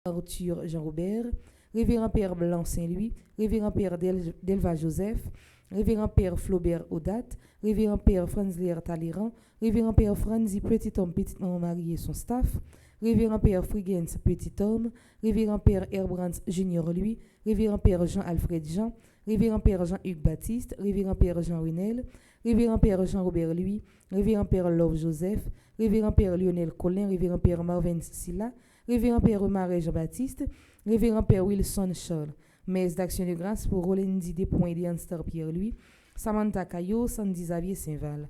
Arthur Jean-Robert, Révérend Père Blanc Saint-Louis, Révérend Père Delva Joseph, Révérend Père Flaubert Audat, Révérend Père Franzler Talleyrand, Révérend Père Franzi Petit Homme Petit Maman Marie et son staff, Révérend Père Frigens Petit Homme, Révérend Père Herbrands Junior lui, Révérend Père Jean-Alfred Jean, Révérend Père Jean-Hugues Baptiste, Révérend Père Jean Renel, Révérend Père Jean-Robert lui, Révérend Père Love Joseph, Révérend Père Lionel Collin, Révérend Père Marvin Silla, Révérend Père Marais Jean-Baptiste, Révérend Père Wilson Charles, Messe d'Action de Grâce pour Rolendi Despoints et Star Pierre-Louis, Samantha Caillot, Sandy Xavier Saint-Val.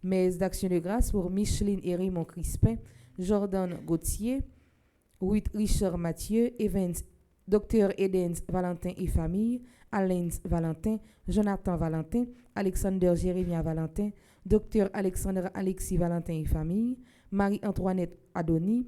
Messe d'Action de Grâce pour Micheline et Raymond Crispin, Jordan Gauthier, Ruth Richard Mathieu, Evans, Dr. Edens Valentin et famille, Alain Valentin, Jonathan Valentin, Alexander Jérémia Valentin, Dr. Alexandre Alexis Valentin et famille, Marie-Antoinette Adoni,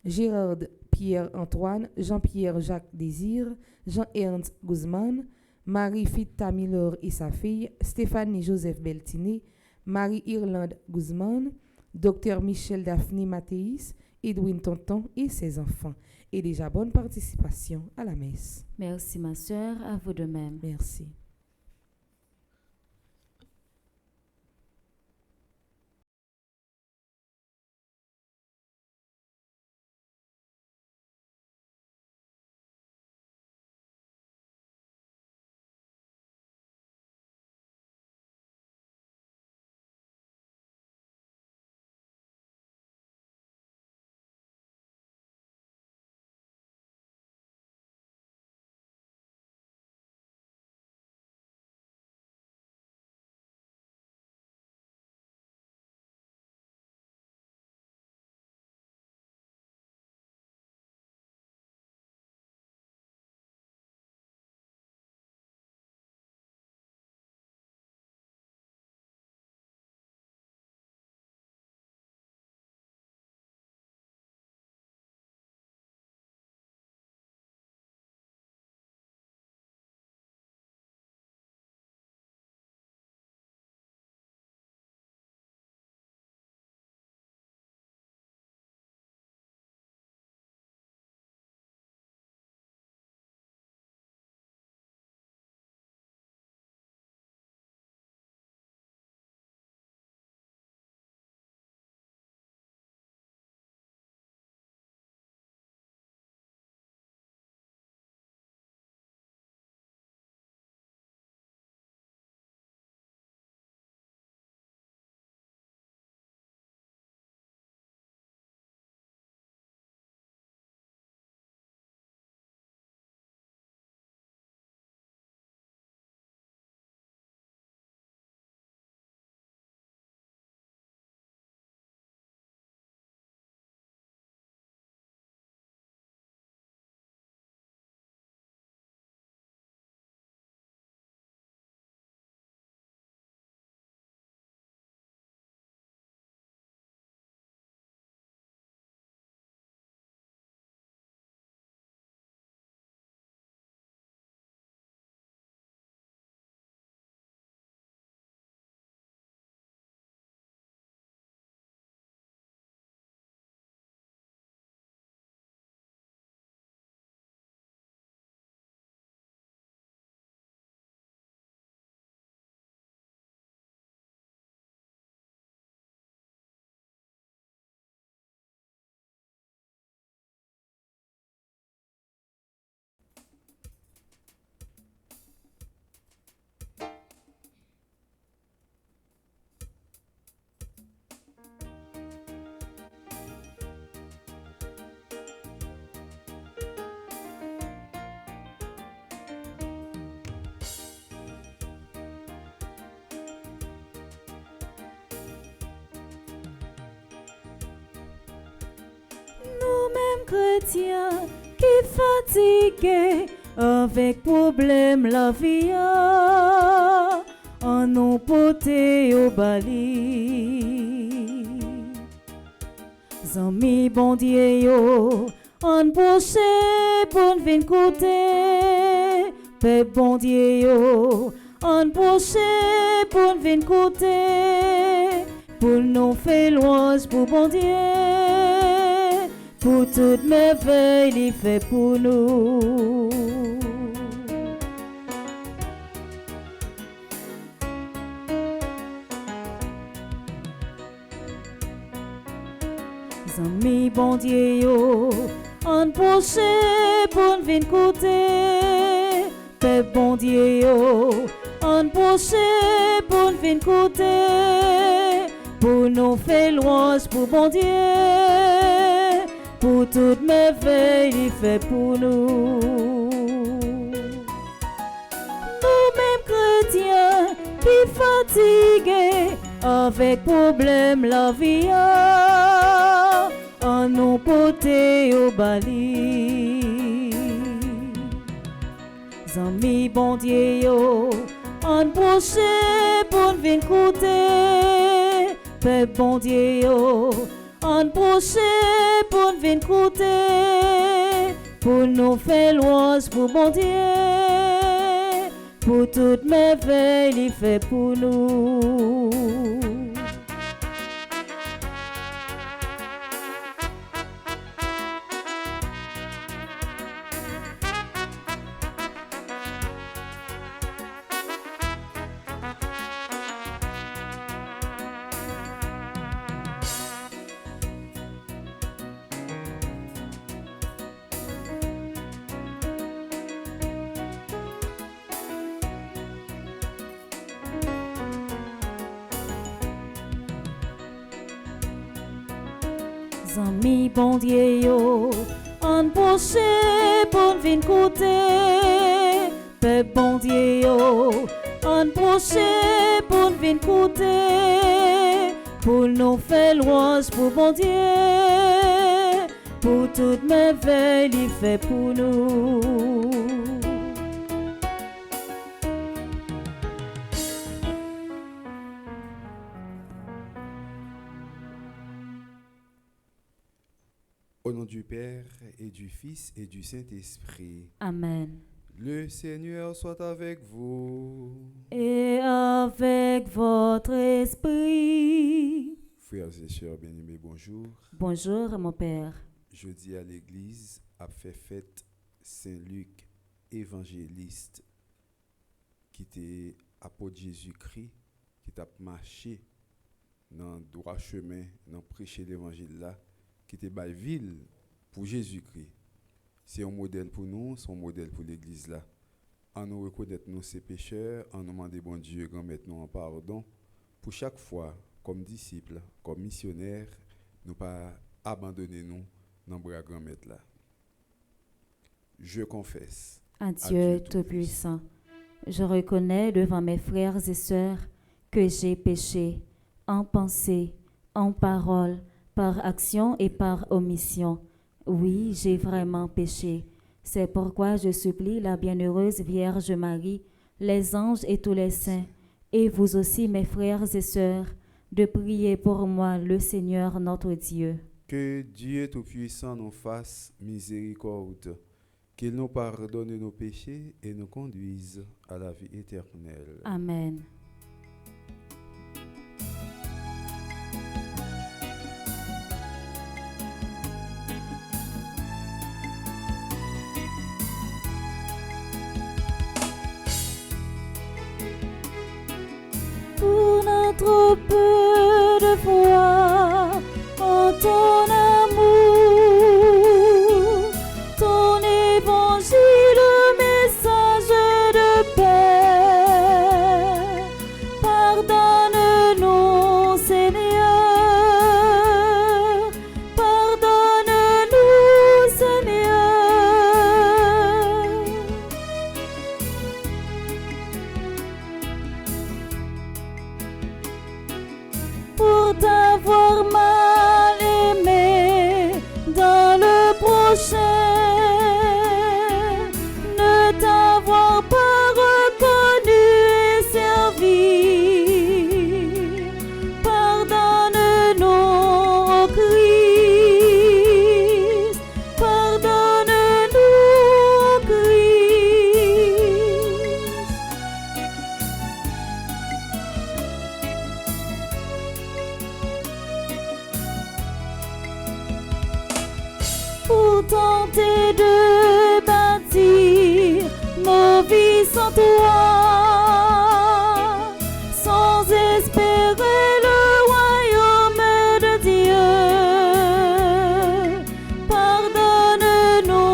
Gérard Pierre-Antoine, Jean-Pierre Jacques Désir, Jean-Ernst Guzman, Marie-Fita Miller et sa fille, Stéphanie Joseph Beltini, Marie-Irlande Guzman, Dr. Michel Daphné Mathéis, Edwin Tonton et ses enfants. Et déjà bonne participation à la messe. Merci ma sœur, à vous de même. Merci. Nous-mêmes chrétiens qui fatigués avec problème la vie, en nous porter au bali. Zami bon Dieu yo, on poche pour venir côté. Peuple bon Dieu yo, on poche pour venir côté. Pour nous faire louange pour bon Dieu. pour toute merveille il fait pour nous. Amis bon Dieu yo, on proche pour venir côté. Père bon Dieu yo, on proche pour venir côté. Pour nous faire louange pour bon Dieu, pour toute merveille il fait pour nous. Nous-mêmes chrétiens qui fatigués avec problème la vie, on nous porter au bali. Amis bon Dieu yo, on proche pour venir côté. Père bon Dieu yo, on proche pour venir côté. Pour nous faire louange pour bon Dieu, pour toute merveille il fait pour nous. Amis bon Dieu yo, on proche pour venir côté. Père bon Dieu yo, on proche pour venir côté. Pour nous faire louange pour bon Dieu, pour toute merveille il fait pour nous. Au nom du Père et du Fils et du Saint-Esprit. Amen. Le Seigneur soit avec vous. Et avec votre esprit. Frères et sœurs bien-aimés, bonjour. Bonjour, mon Père. Jeudi à l'église a fait fête Saint-Luc, évangéliste, qui était apôtre Jésus-Christ, qui t'a marché dans le droit chemin, dans prêcher l'évangile là, qui était by ville pour Jésus-Christ. C'est un modèle pour nous, c'est un modèle pour l'église là. En nous reconnaître nous ces pécheurs, en nous demander bon Dieu grand mettre nous en pardon pour chaque fois comme disciples, comme missionnaires, nous pas abandonner nous dans le bras grand maître là. Je confesse À Dieu Tout-Puissant, je reconnais devant mes frères et sœurs que j'ai péché en pensée, en parole, par action et par omission. Oui, j'ai vraiment péché. C'est pourquoi je supplie la bienheureuse Vierge Marie, les anges et tous les saints, et vous aussi mes frères et sœurs, de prier pour moi le Seigneur notre Dieu. que Dieu Tout-Puissant nous fasse miséricorde, qu'il nous pardonne nos péchés et nous conduise à la vie éternelle. Amen. Pour notre peu de foi en ton amour, ton évangile, message de paix. Pardonne-nous, Seigneur, pardonne-nous, Seigneur. pour tenter de bâtir nos vies sans toi, sans espérer le royaume de Dieu. Pardonne-nous,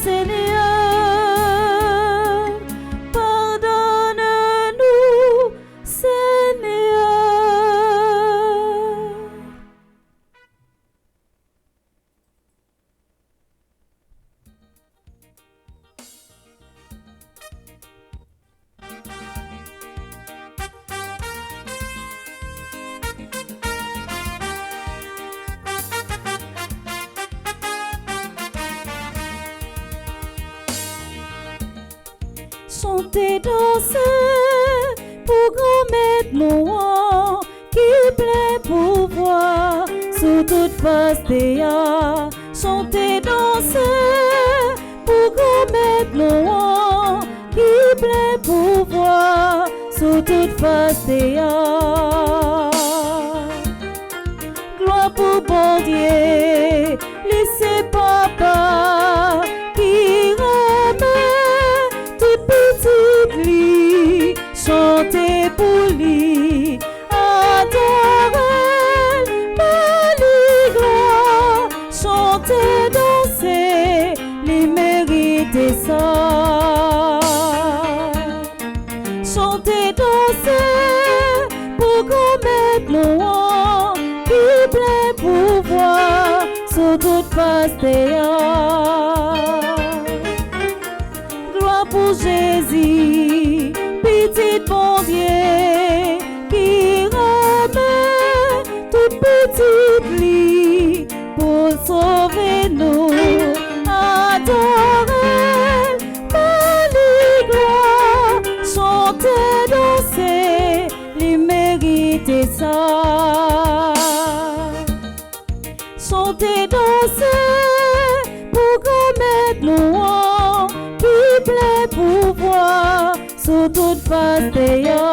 Seigneur, pardonne-nous, Seigneur. Chanter, danser pour grand maître Noah qui plaît pour voir sous toute face théa. Chanter, danser pour grand maître Noah qui plaît pour voir sous toute face théa. Gloire pour bon Dieu, laissez papa qui remet toute petite lit, chanter pour lui, adorer, Marie gloire, chanter, danser, les mériter ça. Chanter, danser pour grand maître Noah qui plaît pour voir sur toute face théa. Gloire pour Jésus, petit bon Dieu, qui remet toute petite lit pour sauver nous. Adorer, Marie gloire, chanter, danser, les mériter ça. Chanter, danser pour grand maître Noah qui plaît pour voir sur toute face théa.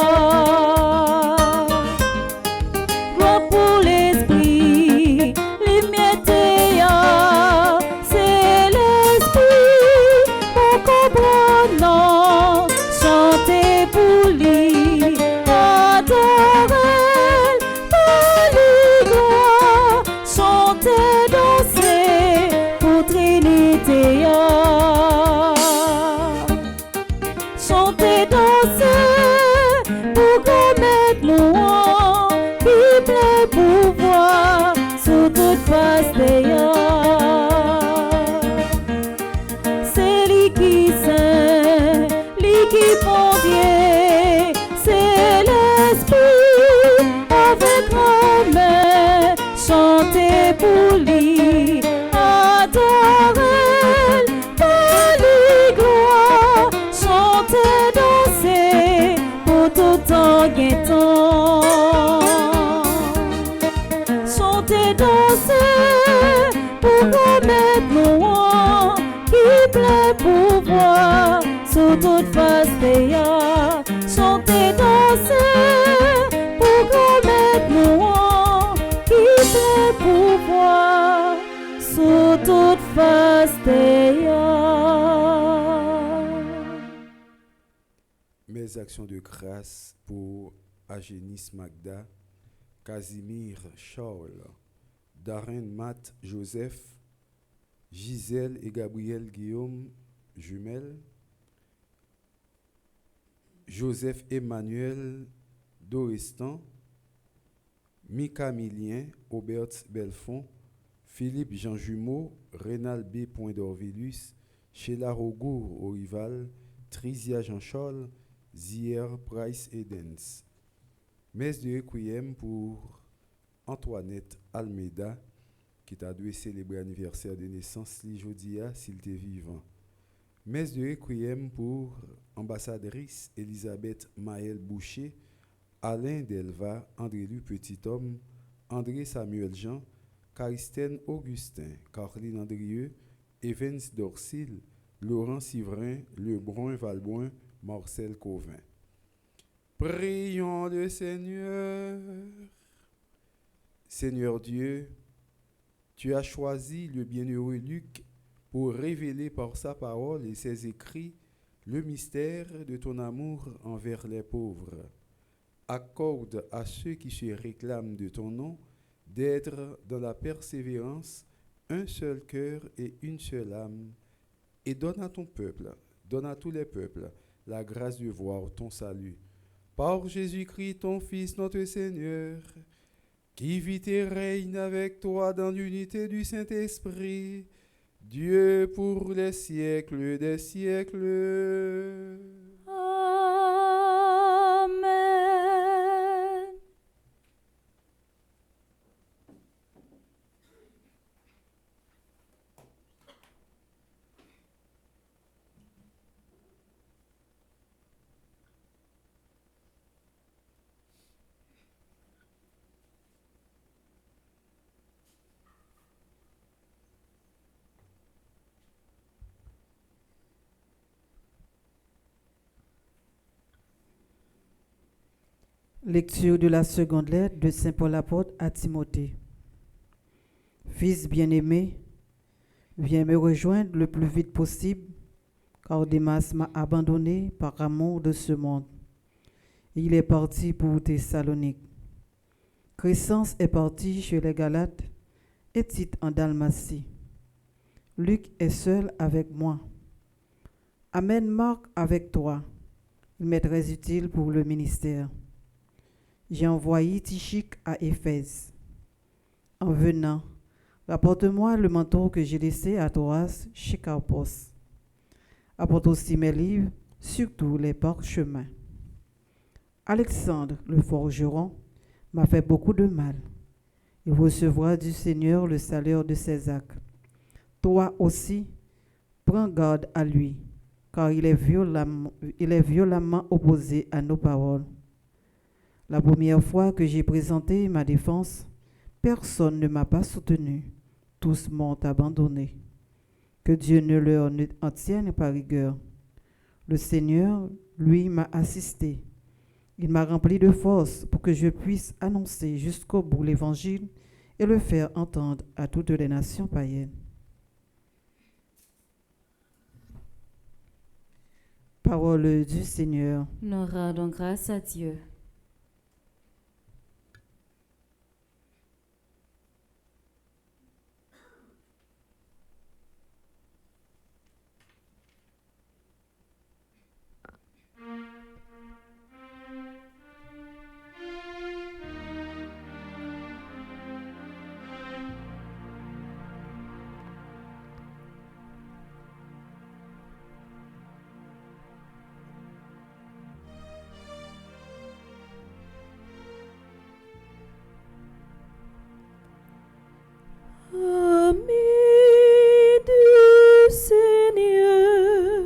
Gloire pour l'esprit, lumière théa, c'est l'esprit pour comprendre, chanter pour lui, adorer, Marie gloire, chanter, danser pour Trinité. Chanter, danser pour grand maître Noah qui plaît pour voir sur toute face théa. C'est lui qui saint, lui qui bon Dieu, c'est l'esprit avec grand main, chanter pour lui, adorer, Marie gloire, chanter, danser pour tout temps guettant. Chanter, danser pour grand maître Noah qui plaît pour voir sur toute face théa. Chanter, danser pour grand maître Noah qui plaît pour voir sur toute face théa. Mes actions de grâce pour Agénis Magda, Casimir Charles, Darren Matt Joseph, Gisèle et Gabriel Guillaume, jumelles, Joseph Emmanuel Dorestan, Mika Milien, Aubert Belfond, Philippe Jean Jumeau, Rénal B. Dorvilus, Sheila Rogour Orival, Trisia Jean-Charles, Zier Price Edens. Messe de requiem pour Antoinette Almeida, qui t'a dû célébrer l'anniversaire de naissance li jodia s'il était vivant. Messe de requiem pour ambassadrice Elisabeth Maël Boucher, Alain Delva, André-Louis Petit-Homme, André Samuel Jean, Caristène Augustin, Caroline Andrieux, Evans Dorsil, Laurent Sivrin, Lebrun Valboin, Marcel Cauvin. Prions le Seigneur. Seigneur Dieu, Tu as choisi le bienheureux Luc pour révéler par sa parole et ses écrits le mystère de ton amour envers les pauvres. Accorde à ceux qui se réclament de ton nom d'être dans la persévérance un seul cœur et une seule âme, et donne à ton peuple, donne à tous les peuples, la grâce de voir ton salut. Par Jésus-Christ, ton Fils, notre Seigneur, qui vit et règne avec toi dans l'unité du Saint-Esprit, Dieu pour les siècles des siècles. Amen. Lecture de la seconde lettre de Saint Paul apôtre à Timothée. Fils bien-aimé, viens me rejoindre le plus vite possible, car Démas m'a abandonné par amour de ce monde. Il est parti pour Thessalonique. Crescence est parti chez les Galates et Tite en Dalmatie. Luc est seul avec moi. Amène Marc avec toi. Il m'est très utile pour le ministère. J'ai envoyé Tychique à Éphèse. En venant, rapporte-moi le manteau que j'ai laissé à Troas chez Carpos. Apporte aussi mes livres, surtout les parchemins. Alexandre, le forgeron, m'a fait beaucoup de mal. Il recevra du Seigneur le salaire de ses actes. Toi aussi, prends garde à lui, car il est violemment opposé à nos paroles. La première fois que j'ai présenté ma défense, personne ne m'a pas soutenu. Tous m'ont abandonné. Que Dieu ne leur en tienne par rigueur. Le Seigneur, lui, m'a assisté. Il m'a rempli de force pour que je puisse annoncer jusqu'au bout l'Évangile et le faire entendre à toutes les nations païennes. Parole du Seigneur. Nous rendons grâce à Dieu. Amis du Seigneur,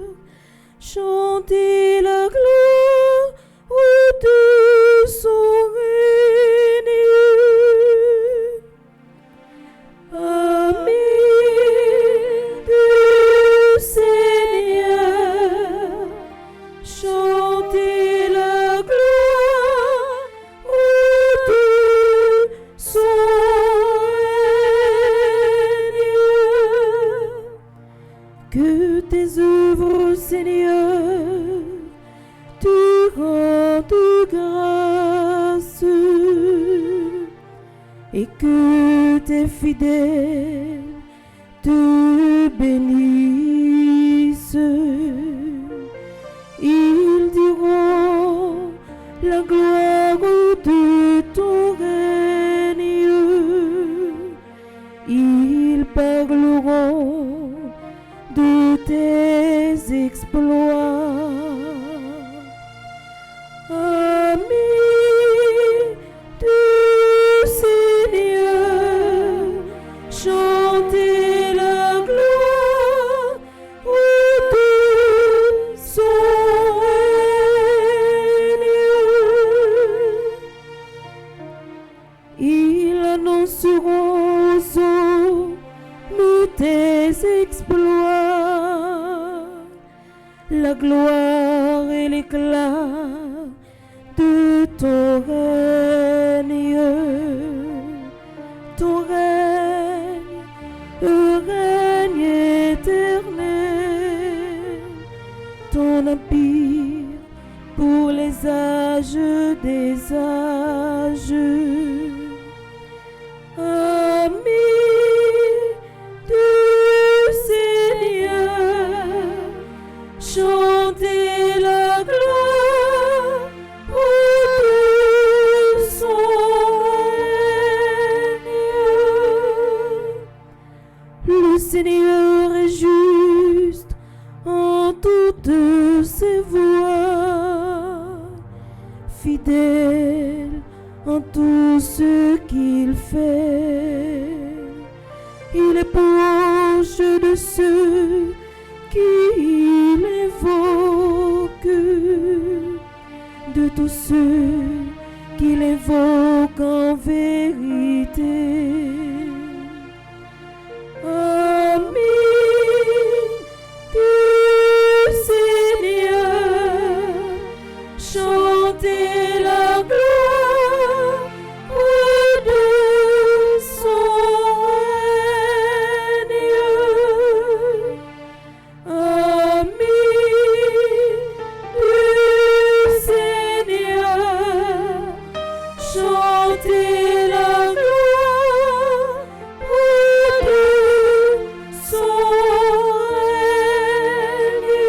chantez la gloire de son règne. Amis du Seigneur, chantez la gloire de son que tes œuvres, Seigneur, te rendent grâce et que tes fidèles te bénissent. Ils diront la gloire de ton règne. Ils parleront de tes exploits. Amis du Seigneur, chantez la gloire de son règne. Ils annonceront aux hommes tes exploits, la gloire et l'éclat de ton règne. Ton règne empire pour les âges des âges. Amis du Seigneur, chantez la gloire de son règne. Le Seigneur est juste en toutes ses voies, fidèle en tout ce qu'il fait. Il est proche de ceux qui l'invoquent, de tous ceux qui l'invoquent en vérité. Amis du Seigneur, chantez la gloire de son règne. Amis du Seigneur, chantez la gloire de son règne.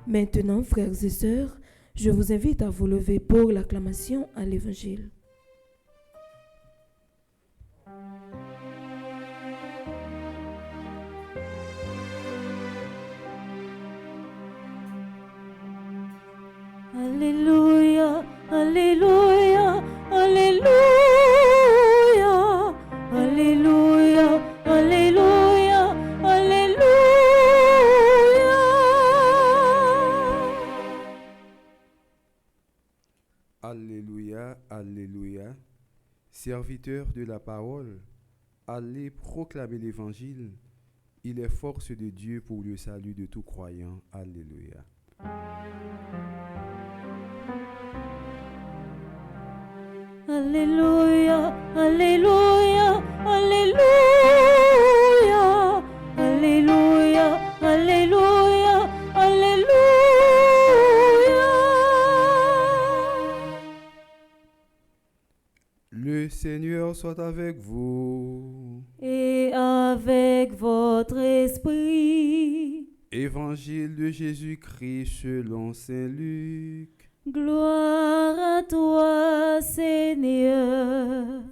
Maintenant, frères et sœurs, je vous invite à vous lever pour l'acclamation à l'Évangile. Alléluia, Alléluia, Alléluia, Alléluia, Alléluia, Alléluia. Alléluia, Alléluia. Serviteurs de la parole, allez proclamer l'Évangile. Il est force de Dieu pour le salut de tout croyant. Alléluia. Alléluia, Alléluia, Alléluia, Alléluia, Alléluia, Alléluia. Le Seigneur soit avec vous. Et avec votre esprit, Évangile de Jésus-Christ selon saint Luc. gloire à toi, Seigneur.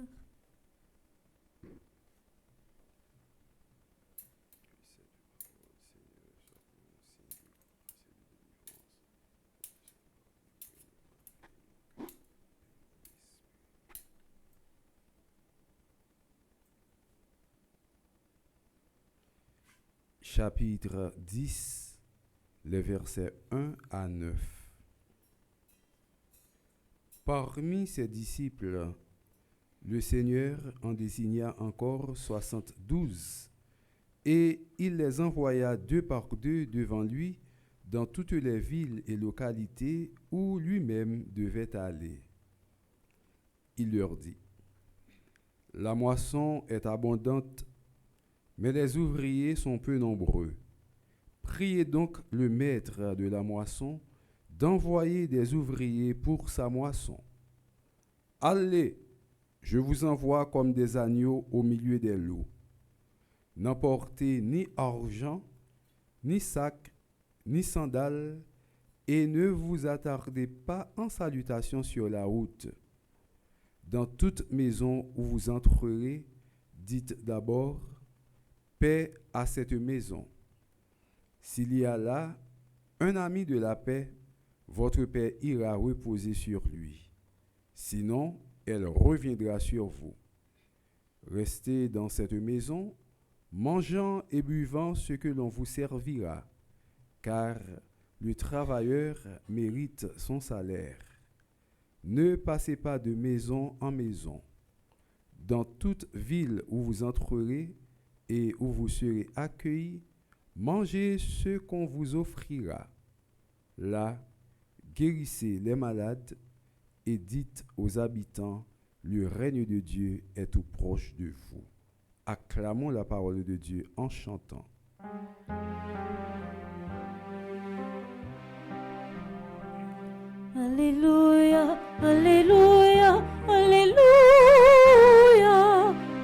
Chapitre 10, les versets 1 à 9. Parmi ses disciples, le Seigneur en désigna encore 72, et il les envoya deux par deux devant lui dans toutes les villes et localités où lui-même devait aller. Il leur dit: La moisson est abondante, mais les ouvriers sont peu nombreux. Priez donc le maître de la moisson d'envoyer des ouvriers pour sa moisson. Allez, je vous envoie comme des agneaux au milieu des loups. N'emportez ni argent, ni sac, ni sandales, et ne vous attardez pas en salutation sur la route. Dans toute maison où vous entrerez, dites d'abord: paix à cette maison. S'il y a là un ami de la paix, votre paix ira reposer sur lui. Sinon, elle reviendra sur vous. Restez dans cette maison, mangeant et buvant ce que l'on vous servira, car le travailleur mérite son salaire. Ne passez pas de maison en maison. Dans toute ville où vous entrerez et où vous serez accueillis, mangez ce qu'on vous offrira. Là, guérissez les malades et dites aux habitants: le règne de Dieu est tout proche de vous. Acclamons la parole de Dieu en chantant. Alléluia, Alléluia, Alléluia,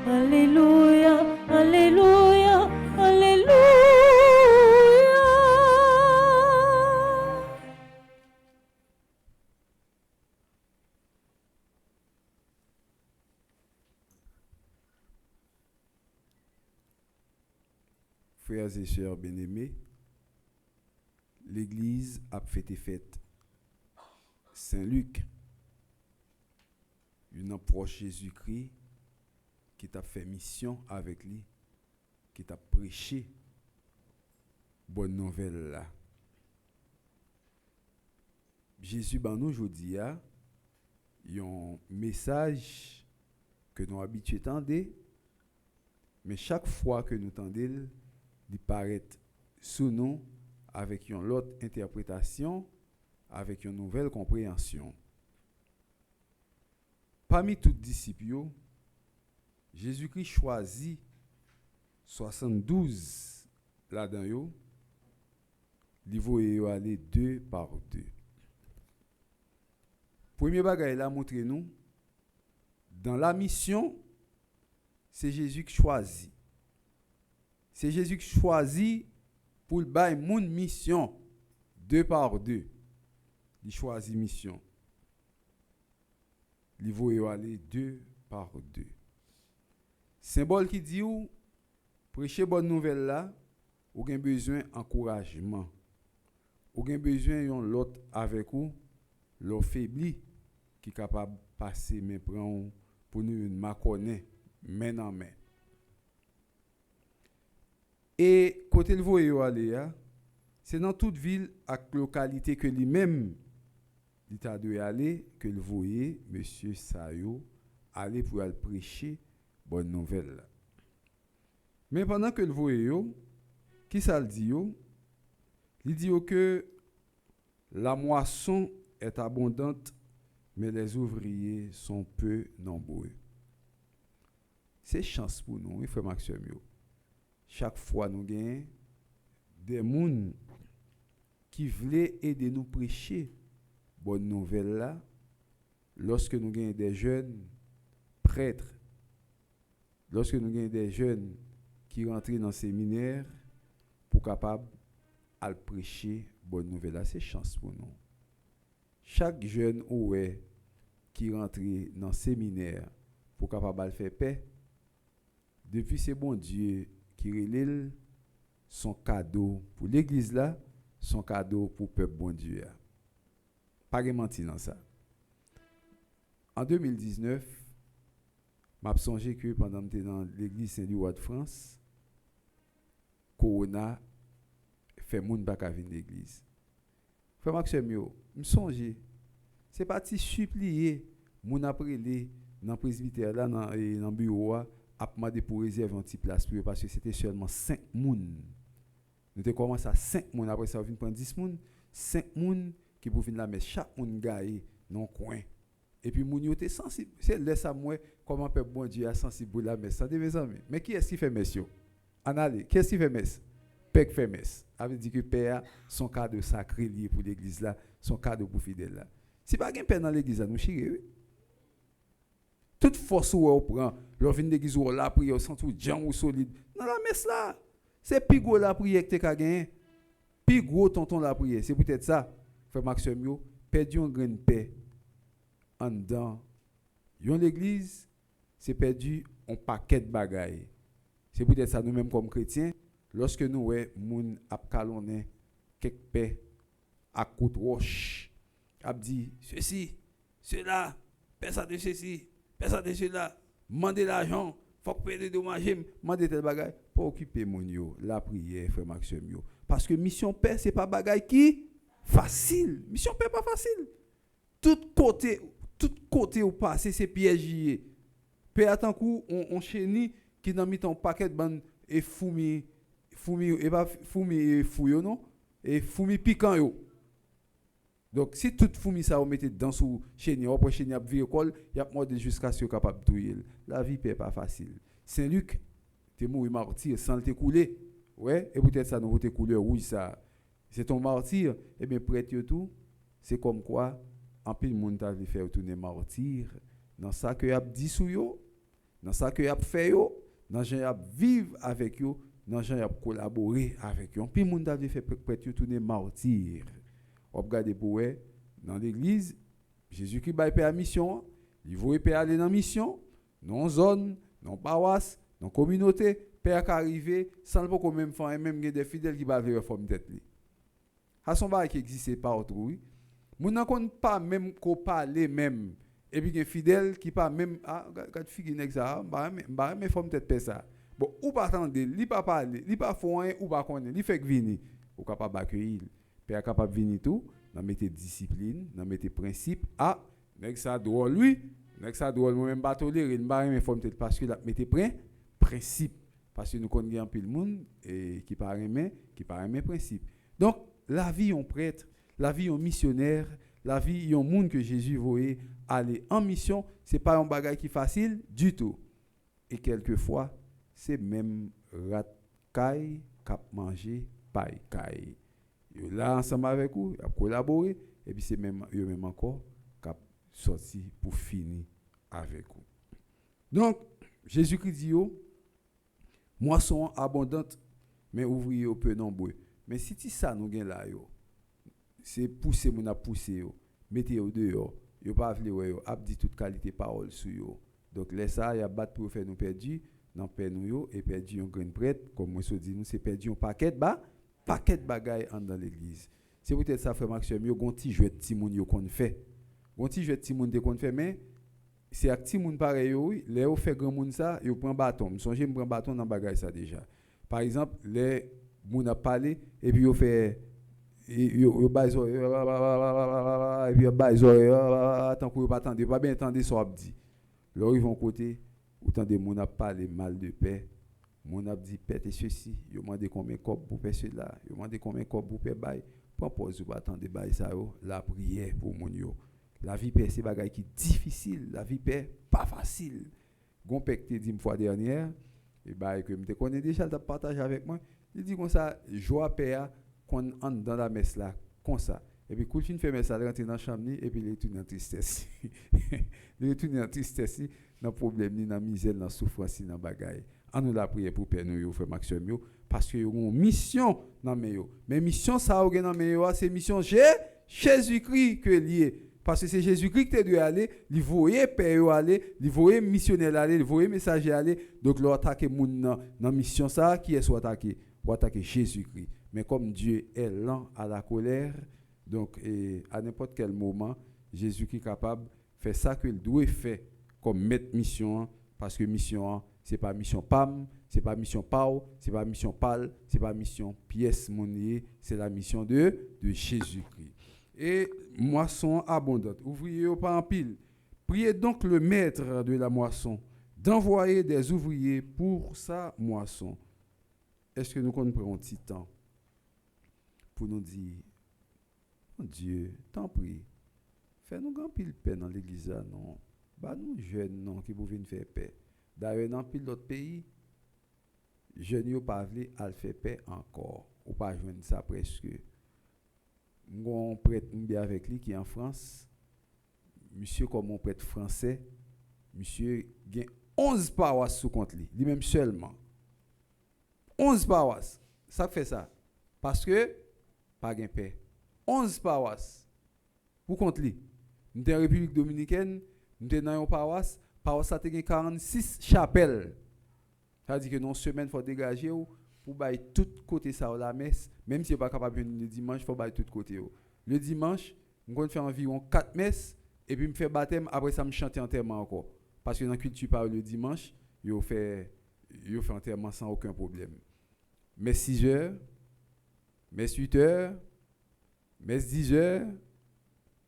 Alléluia, Alléluia, Alléluia. Frères et sœurs bien-aimés, l'Église a fêté fête Saint-Luc, une approche Jésus-Christ qui t'a fait mission avec lui, qui t'a prêché bonne nouvelle là. Jésus ban nous aujourd'hui a un message que nous habitués tendre, mais chaque fois que nous tendons, il paraît sous nous avec une autre interprétation, avec une nouvelle compréhension. Parmi tous les disciples, Jésus-Christ choisit 72 là-dedans, il va aller 2 par 2. Premier bagage là montre nous, dans la mission, c'est Jésus qui choisit. C'est Jésus qui choisit pour le bail mon mission 2 par 2. Il choisit mission. Il va aller 2 par 2. Symbole qui dit ou prêcher bonne nouvelle là, ou avez besoin d'encouragement. Ou avez besoin d'un l'autre avec vous, l'autre faibli qui est capable de passer mais prendre pour nous connaître main en main. Et côté le voyez aller, c'est dans toute ville et localité que lui-même il t'a dû aller que le voyez monsieur Sayo aller pour aller prêcher bonne nouvelle. Mais pendant que le voyez qui ça le dit yo? Il dit que la moisson est abondante mais les ouvriers sont peu nombreux. C'est chance pour nous, il faut Maxime yo. Chaque fois nous gagnons des gens qui veulent aider nous prêcher bonne nouvelle là, lorsque nous gagnons des jeunes prêtres, lorsque nous gagnons des jeunes qui rentrent dans le séminaire pour capable à prêcher bonne nouvelle là, c'est chance pour nous. Chaque jeune qui rentre dans le séminaire pour capable faire paix, depuis c'est bon Dieu qui relève son cadeau pour l'église là, son cadeau pour le peuple bon Dieu. Pas de mentir dans ça. En 2019, m'a songé que pendant que j'étais dans l'église Saint-Louis de France, Corona fait moun pas ka venir l'église. Frère Maxime yo, me songer, c'est parti supplier moun après les dans presbytère là dans bureau a demandé pour réserver un petit place pour parce que c'était seulement 5 moun. Nous avons commencé à 5 moun, après ça on vient prendre 10 moun, 5 moun qui pour venir la messe, chaque moun gagne dans coin. Et puis moun yo était sensible, c'est laisse à moi comment peuple bon Dieu est sensible pour la messe. Ça mes amis. Mais qui est-ce qui fait messe yo? Analé, qui est-ce qui fait messe? Père fait messe. Ça veut dire que père son cadeau sacré lié pour l'église là, son cadeau pour fidèle là. Si pas gen père dans l'église là, nous chire. Toute force où on prend, leur vient d'église où la prière, sans tout jam ou solide. Dans la messe là, c'est plus gros la prière que tu as gagné. Plus gros tonton la prière. C'est peut-être ça. Frère Maxime yo, perdu un grain de paix en dedans. Yon l'église, c'est perdu un paquet de bagailles. C'est peut-être ça nous-mêmes comme chrétiens, lorsque nous ouais moun ap kalonné quelque paix à coup de roche, ap dit ceci, cela, personne de ceci, personne de cela, mandez l'argent, faut payer de manger, mandez tel bagaille, pour occuper moun yo, la prière frère Maxime yo. Parce que mission paix c'est pas bagaille qui facile. Mission paix pas facile. Tout côté où passer c'est piège. Paix attend coup on chenille qui dans mis ton paquet de ban et foumi et pas foumi fouyo non et foumi piquant yo. Donc si tout foumi ça on mettez dans sous chenille après chenille a vie école, y a mode jusqu'à ce capable touyer. La vie paix pas facile. Saint-Luc t'es mort martyr sans te couler. Ouais, et peut-être ça nous te couleur rouge ça. C'est ton martyr et bien prêtre tout, c'est comme quoi en pile monde t'a fait tourner martyr dans ça que y a dit sou yo, dans ça que y a fait yo, dans gens y a vivre avec yo, dans gens y a collaborer avec yo. En pile monde t'a fait prêtre tourner martyr. On regarde pour dans l'église, Jésus-Christ bail père mission, il voit père aller dans mission, non zone, non paroisse, non communauté, père qui arrivé sans pas même faire même des fidèles qui va faire forme tête li. À son bail qui existe partout. Moun nan kon pas même ko parler même et puis gen fidèle qui pas même quand figi nèg ça ba même forme tête père ça. Bon ou pas attendre, li pas parler, li pas font rien ou pas connaître, li fait venir ou capable accueillir. Père capable venir tout, dans mettre discipline, dans mettre principe. Ah, nèg ça drôle lui, nèg ça drôle moi même pas tolérer, pas même forme tête parce que la mettre principe parce que nous connaissons un pile monde et qui pas aimer principe. Donc la vie on prêtre, la vie on missionnaire, la vie on monde que Jésus voyait aller en mission, c'est pas un bagage qui facile du tout. Et quelquefois, c'est même rat caille cap manger paille caille. Yo là ensemble avec vous, a collaboré et puis c'est même yo même encore cap sorti pour finir avec vous. Donc Jésus-Christ dit yo moisson abondante mais ouvrier peu nombreux. Mais si ti ça nous gain là yo, c'est pousser mon a pousser yo, mettez yo dehors, yo pas vle yo, a dit toute qualité parole sur yo. Donc laisse ça y a battre pour faire nous perdu, dans père nous yo et perdu un grand prêtre comme moi se dit nous c'est perdu un paquet bagaille dans l'église. C'est peut-être ça frère Maxime yo gon ti jouet ti moun yo kon fait. Gon ti jouet ti moun de kon fait mais c'est ak ti moun pareil yo, les yo fait grand moun ça, yo prend bâton. Songe me prend bâton dans bagaille ça déjà. Par exemple, les moun a parlé et puis yo fait yo baiso et puis yo baiso tant que yo pas attendre, pas bien attendre ça dit. Là ils vont côté autant de moun a parlé mal de paix. Moun a dit paix et ceci, yo mandé combien cop pour paix cela, yo mandé combien cop pour paix bail. Pas pause ou pas attendre bail ça yo, la prière pour moun yo. La vie paix c'est bagaille qui difficile, la vie paix pas facile. Gon pèk te dit une fois dernière et bah que me connais déjà t'a partager avec moi, il dit comme ça joie paix qu'on entre dans la messe là comme ça. Et puis quand il fait messe ça rentrer dans chambre et puis il retourne en tristesse. Il retourne en tristesse, dans problème ni dans misère, dans souffrance, dans bagaille. On nous la prière pour père nous yo frère Maxime yo parce que yo ont mission dans mais yo. Mais mission ça ou dans mais yo c'est mission Jésus-Christ que lié. Parce que c'est Jésus-Christ qui doit aller, il voyait père aller, il voyait missionnaire aller, il voyait messager aller. Donc leur attaquer moun dans mission ça qui est soit attaquer pour attaquer Jésus-Christ. Mais comme Dieu est lent à la colère, donc à n'importe quel moment Jésus-Christ est capable de faire ça qu'il doit faire comme maître mission parce que mission c'est pas mission PAM, c'est pas mission PAO, c'est pas mission PAL, c'est pas mission pièce monnaie, c'est la mission de Jésus-Christ. Et moisson abondante. Ouvriers pas en pile. Priez donc le maître de la moisson d'envoyer des ouvriers pour sa moisson. Est-ce que nous prenons un petit temps pour nous dire, mon Dieu, t'en prie, fais-nous grand pile paix dans l'église là, non? Bah nous jeunes non qui pouvaient faire paix. D'ailleurs dans pile d'autres pays, jeunes yo pas vle à faire paix encore. Ou pas joindre ça presque. Mon prêtre bien avec lui qui est en France, monsieur comme mon prêtre français, monsieur gagne 11 paroisses sous compte lui même seulement. 11 paroisses. Ça fait ça parce que pas gain paix. 11 paroisses. Pour compte lui. Nous sommes en République dominicaine, nous sommes dans une paroisse ça te gagne 46 chapelles. Ça veut dire que non semaine faut dégager pour bailler tout côté ça la messe, même si vous pas capable venir le dimanche, faut bailler tout côté. Le dimanche, on va faire environ 4 messes et puis me faire baptême après ça me chanter enterrement encore parce que dans la culture par le dimanche, yo fait enterrement sans aucun problème. Messe 6 heures, messe 8 heures, messe 10 heures,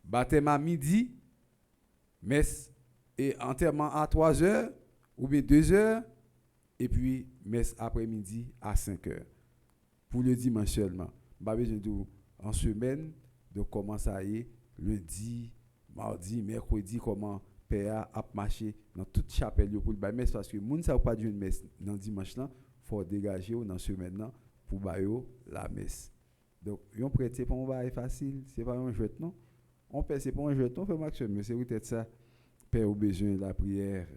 baptême à midi, messe et enterrement à 3 heures ou bien 2 heures. Et puis, messe après-midi à 5 heures. Pour le dimanche seulement. Pas besoin de en semaine, de comment ça y est, lundi, mardi, mercredi, comment Père a marché dans toute chapelle pour le messe parce que les gens ne pas d'une messe dans dimanche là, il faut dégager dans semaine là pour bailler la messe. Donc, yon prêtre c'est pas un bail facile, c'est pas un jouet non. On père, c'est pas un jeton, frère Maxime, mais c'est peut-être ça. Père, au besoin de la prière.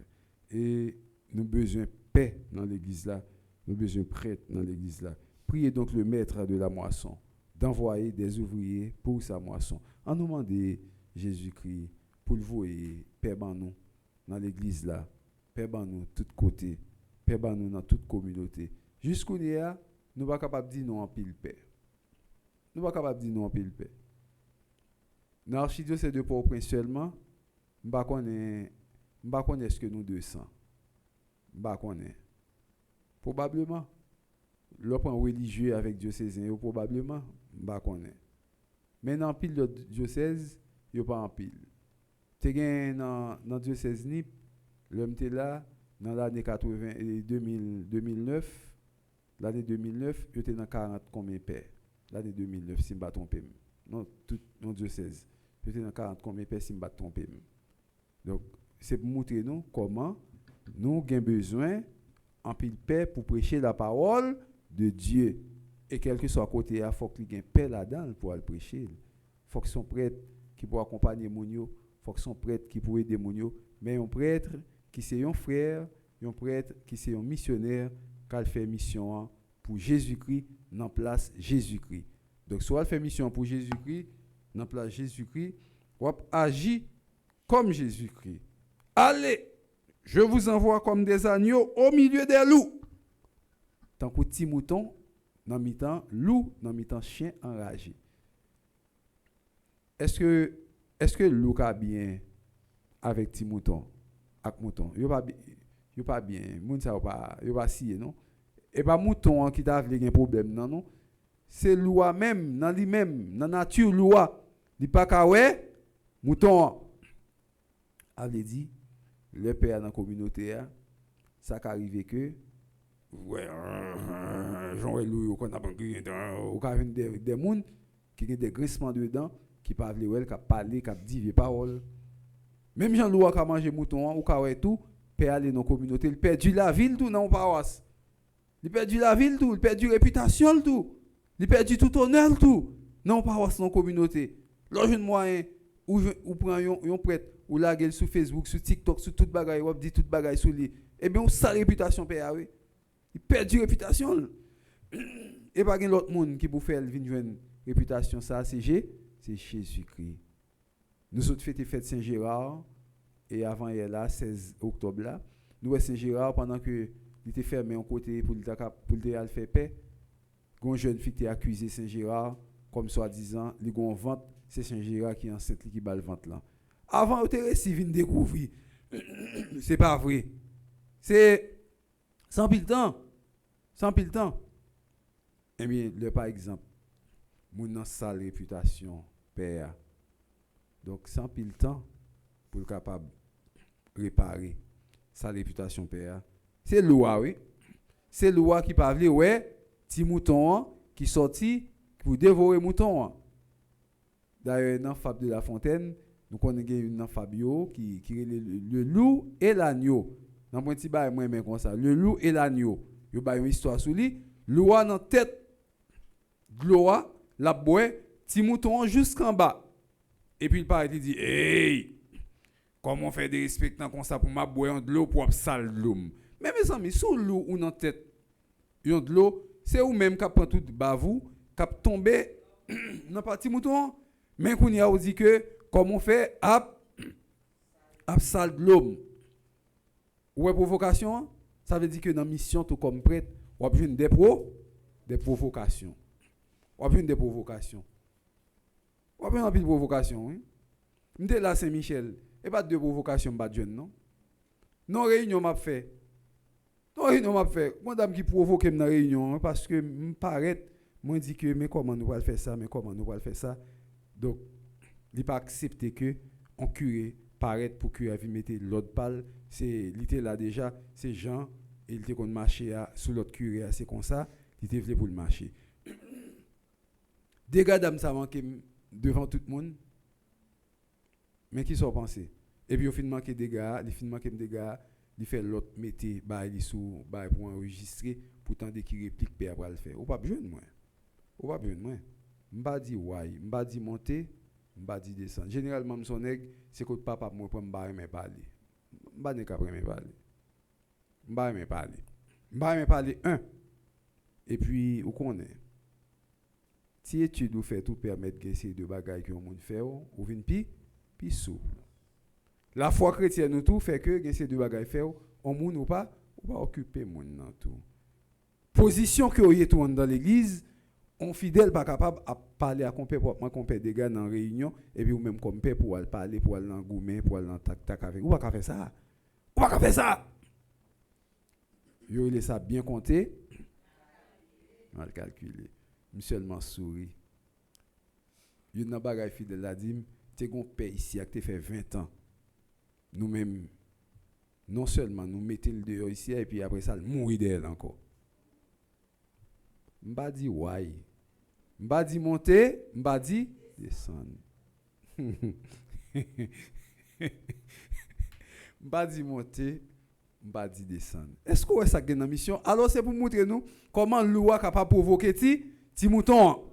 Et nous besoin de paix dans l'église là. Nous besoin de prêtre dans l'église là. Priez donc le maître de la moisson d'envoyer des ouvriers pour sa moisson. En nous demandant Jésus-Christ pour le voyer, Père ban nous dans l'église là. Père ban nous de tous côtés. Père ban nous dans toute communauté. Jusqu'où nous sommes, nous ne sommes pas capables de dire non en pile paix. Nous ne sommes pas capables de dire non en pile paix. Dans l'archidiocèse de Port-au-Prince seulement, je ne sais pas ce que nous 200. Je ne sais pas. Probablement. L'option religieux avec diocésain, probablement. Je ne sais pas. Mais dans pile de diocèse, il n'y a pas en pile. Tu es dans le diocèse NIP, l'homme était là, dans l'année 2009. L'année 2009, il était dans 40 combien pères. L'année 2009, si je ne me trompe pas. Non, tout non diocèse. Il était dans 40 combien pères, si je ne me trompe pas. Donc, c'est pour montrer nous comment nous avons besoin en pile paix pour prêcher la parole de Dieu. Et quel que soit côté, il faut qu'il y ait une paix là-dedans pour le prêcher. Il faut que son prêtre qui pour accompagner Mounio, il faut que son prêtre qui pour aider Mounio, mais un prêtre qui c'est un frère, un prêtre qui c'est un missionnaire, qui fait mission pour Jésus-Christ, dans place Jésus-Christ. Donc, soit il fait mission pour Jésus-Christ, dans place Jésus-Christ, ou agit comme Jésus-Christ. Allez, je vous envoie comme des agneaux au milieu des loups. Tant que petit mouton, dans mi-temps, loup, dans mi-temps, chien enragé. Est-ce que loup a bien avec petit mouton, avec mouton? Il pas bien, moun ça pas scié non. Et pas mouton qui t'a un problème non. C'est loup même dans lui-même, dans nature loup, il pas ka ouais mouton avait dit le père dans la communauté ça qu'arrive que ouais Jean-Louis qu'on a des monde qui ont des grincements dedans qui pas veulent qui parler qui dit des paroles même Jean-Louis qui a mangé mouton ou ka tout père aller dans la communauté il perdu la ville tout dans paroisse il perdu la ville tout il perdu réputation tout il perdu tout honneur tout non paroisse dans la communauté l'autre moyen ou prend un prêtre ou la gueule sur Facebook, sur TikTok, sur toute bagaille, ou dit toute bagaille sur lui. Eh bien, sa réputation perd, oui. Il perd du réputation. Et pas l'autre monde qui pour faire une réputation ça c'est Jésus-Christ. Nous autres fête Saint-Gérard et avant hier là 16 octobre là, nous Saint-Gérard pendant que il était fermé en côté pour le faire paix. Une jeune fille était accusée Saint-Gérard comme soi-disant, il y a une vente, c'est Saint-Gérard qui est enceinte qui bat le vente là. Avant, on était réussi à découvrir. C'est pas vrai. C'est sans pile temps. Sans pile temps. Eh bien, par exemple, mon a sale réputation, père. Donc, sans pile temps, pour être capable de réparer sa réputation, père. C'est loi, oui. C'est loi qui parle, ouais, petit mouton qui sorti pour dévorer mouton. D'ailleurs, dans Fable de la Fontaine, nous connaissons une Fabio qui est le loup et l'agneau. Dans mon petit bail, moi, comme ça. Le loup et l'agneau. Il y a une histoire sur lui. Loi dans la tête, gloire, la boue, petit mouton jusqu'en bas. Et puis il parle, il dit, hey, comment on fait des respects comme ça pour ma boue de l'eau pour sale de l'eau. Mais mes amis, sous l'eau ou dans la tête, de l'eau, c'est ou même qui prend tout bavou, qui tombe dans le petit mouton. Mais qu'on y a dit que, comme on fait, à sale de l'homme. Ouais, provocation, ça veut dire que dans la mission, tout comme prêtre, on a besoin des provocations. On a besoin des provocations. On a besoin de provocations. Oui? Je suis là, Saint-Michel, et pas de provocation, pas de jeune, non? Non, réunion m'a fait. Non, réunion m'a fait. Moi, dame qui provoque dans la réunion, parce que me paraît, moi, dit que, mais comment nous allons faire ça, mais comment nous allons faire ça? Donc, il n'a pas accepté que on curé paraître pour que il mette l'autre pâle. C'est il était là déjà, c'est Jean et il était qu'on marcher sous l'autre curé, c'est comme ça, il était venu pour le marcher. Des gars d'âme ça manqué devant tout le monde. Mais qui sont pensés? Et puis au fin manqué des gars, il fait l'autre mettre bail sous bail pour enregistrer pourtant dès qu'il réplique pour le faire. Ou pas besoin de moi. Ou pas besoin de moi. M'pa dit ouais, m'pa dit monter, M'ba dit descendre. Généralement son nèg c'est que papa moi pour m'ba aimer parler. M'ba n'est qu'après me parler. M'ba aimer parler. M'ba aimer parler un. Et puis ou connaît. Si étude ou fait tout permettre que ces deux bagages que on monde fait ou vinn pi souple. La foi chrétienne nous tout fait que ces deux bagages fait on monde ou pas occuper monde dans tout. Position que vous tout dans l'église, on fidèle pas capable à parler à compère des gars dans réunion et puis ou même compère pour aller parler pour aller dans gourmet pour aller dans tac avec ou pas faire ça. Ou pas faire ça. Yo il ça bien compter. On le calculer. Seulement souris. Yo nan bagay fidèle la dim, t'es gon paix ici ak te fait 20 ans. Nous même non seulement nous mettons le dehors ici et puis après ça mourir d'elle encore. M'ba dit ouais. M'ba dit monter, m'ba dit descendre. M'ba dit monter, m'ba dit descendre. Est-ce que ça gagne dans mission? Alors c'est pour montrer nous comment loi capable provoquer ti mouton.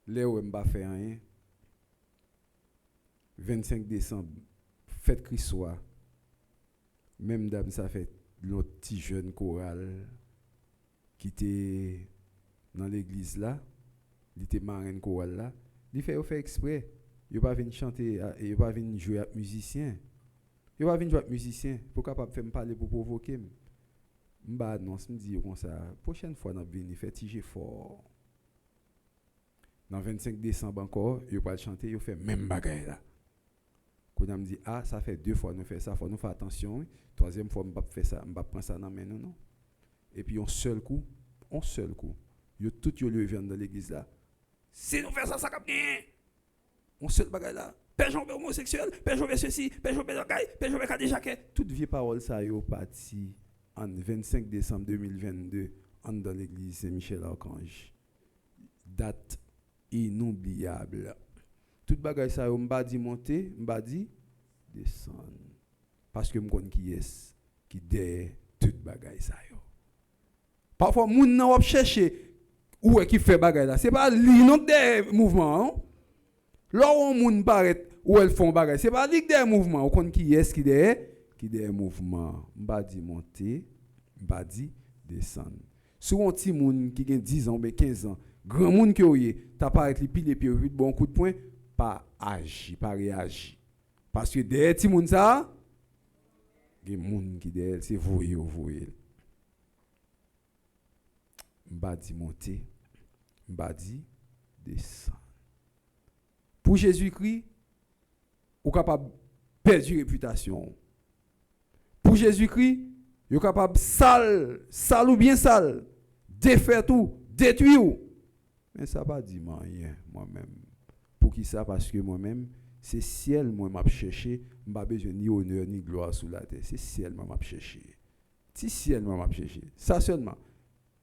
Là où m'ba fait rien. 25 décembre, fête Christ-soir. Même dame ça fait l'autre petit jeune choral qui était dans l'église là, il était marraine chorale là, il fait exprès, il pas venir chanter, il pas venir jouer avec musicien. Il pas venir jouer avec musicien pour capable faire me parler pour provoquer. M'ba annonce me dit comme ça, prochaine fois n'a venir faire tiger fort. Dans 25 décembre encore, il pas chanter, il fait même bagaille là. Quand on me dit ça fait 2 fois nous fait ça, faut nous faire attention. Troisième fois m'pa faire ça, m'pa prendre ça dans main non. Et puis un seul coup, yo tout yo levé dans l'église là. Si nous faisons ça comme bien. On seul bagaille là. Père Jean homosexuel, Père Jean ceci, Père Jean bagaille, Père Jean cadé jaquet. Toute vieille parole ça yo parti en 25 décembre 2022 dans l'église Saint-Michel Archange. Date inoubliable. Toute bagaille ça yo m'ba dit monter, m'ba dit descendre. Parce que m'konn qui est qui derrière toute bagaille ça yo. Parfois moun nan wap chercher où est qui fait bagay là, c'est pas li non des mouvements. Là où moun paraît où elles font bagay, c'est pas li des mouvements, on connaît qui est qui des mouvements. M'ba di monter, m'ba di descendre. Sur un petit moun qui gen 10 ans ou 15 ans, grand moun qui oye, t'a paraît li pile puis vite bon coup de poing, pas agi, pas réagi. Parce que derrière petit moun ça, gen moun qui derrière c'est voyer. M'ba dit monter, m'ba dit descendre. Pour Jésus-Christ, ou capable perdre réputation. Pour Jésus-Christ, ou capable sale ou bien sale, défaire tout, détruire. Mais ça pas dit rien moi-même. Pour qui ça? Parce que moi-même, c'est ciel moi m'a cherché, m'pa besoin ni honneur ni gloire sous la terre, c'est ciel moi m'a cherché. Si ciel moi m'a cherché, ça seulement.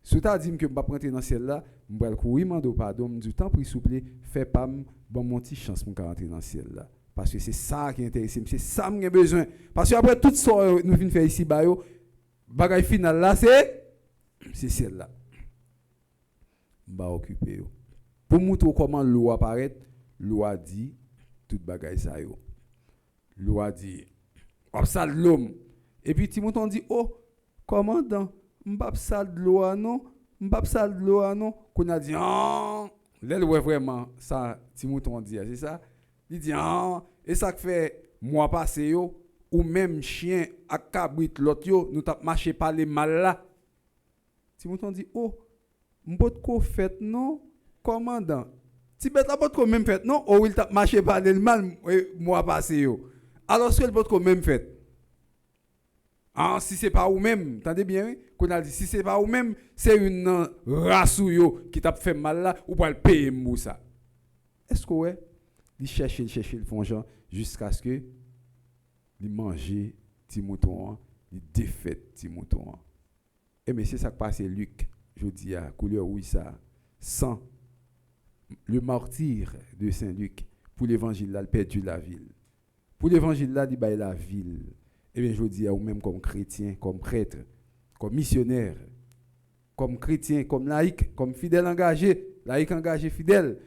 Si tu as dit que je ne vais pas rentrer dans ciel là, je vais courir, demander pardon, je dis tant pis s'il vous plaît, fais pas bon mon petit chance pour rentrer dans ciel là. Parce que c'est ça qui intéresse, c'est ça que j'ai besoin. Parce que après tout ce que nous venons faire ici, le bagage final là, c'est ciel là. Je vais occuper. Pour montrer comment l'eau apparaît, l'eau dit tout bagage ça yo. L'eau dit obsal l'homme. Et puis Timothée dit commandant m'bap sal de l'eau non, qu'on a dit là ouais vraiment ça Timothée dit c'est ça. Il dit et ça que fait moi passé yo ou même chien à cabrit l'autre yo nous t'a marché par les mal là. Timothée dit m'pot ko fait non commandant. Si bête la pot ko même fait non ou il t'a marché par les mal moi passé yo. Alors ce que le pot ko même fait. Si c'est pas ou même, entendez bien, qu'on a dit si c'est pas ou même, c'est une race qui t'a fait mal là ou pas le payer pour ça. Est-ce que ouais, il cherche le fond genre jusqu'à ce que il mange petit mouton, il défait petit mouton. Et mais c'est ça qui passe Luc, je dis à couleur oui ça, sans le martyr de Saint Luc pour l'évangile là, il perdu la ville. Pour l'évangile là, il baille la ville. Eh bien, je dis à vous-même comme chrétien, comme prêtre, comme missionnaire, comme chrétien, comme laïc, comme fidèle engagé, fidèle.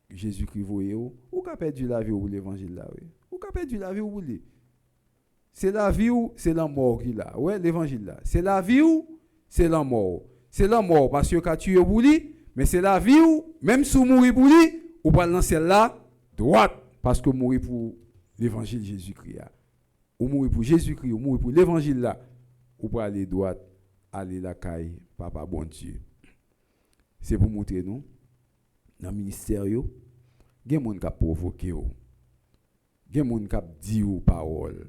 Jésus-Christ voyez ou qu'a perdu la vie ou l'évangile là oui. Ou qu'a perdu la vie ou les. C'est la vie ou c'est la mort qui là. Ouais, l'évangile là. C'est la vie ou c'est la mort. C'est la mort parce que quand tu es pour lui, mais c'est la vie ou même si vous mourrez pour lui, ou pas dans celle-là droite parce que mourir pour l'évangile Jésus-Christ. Ou mourir pour Jésus-Christ, ou mourir pour l'évangile là, ou pour aller droite, aller la caille, papa bon Dieu. C'est pour montrer nous dans le ministère yo, gen moun k'ap provoquer yo. Gen moun k'ap di ou parole.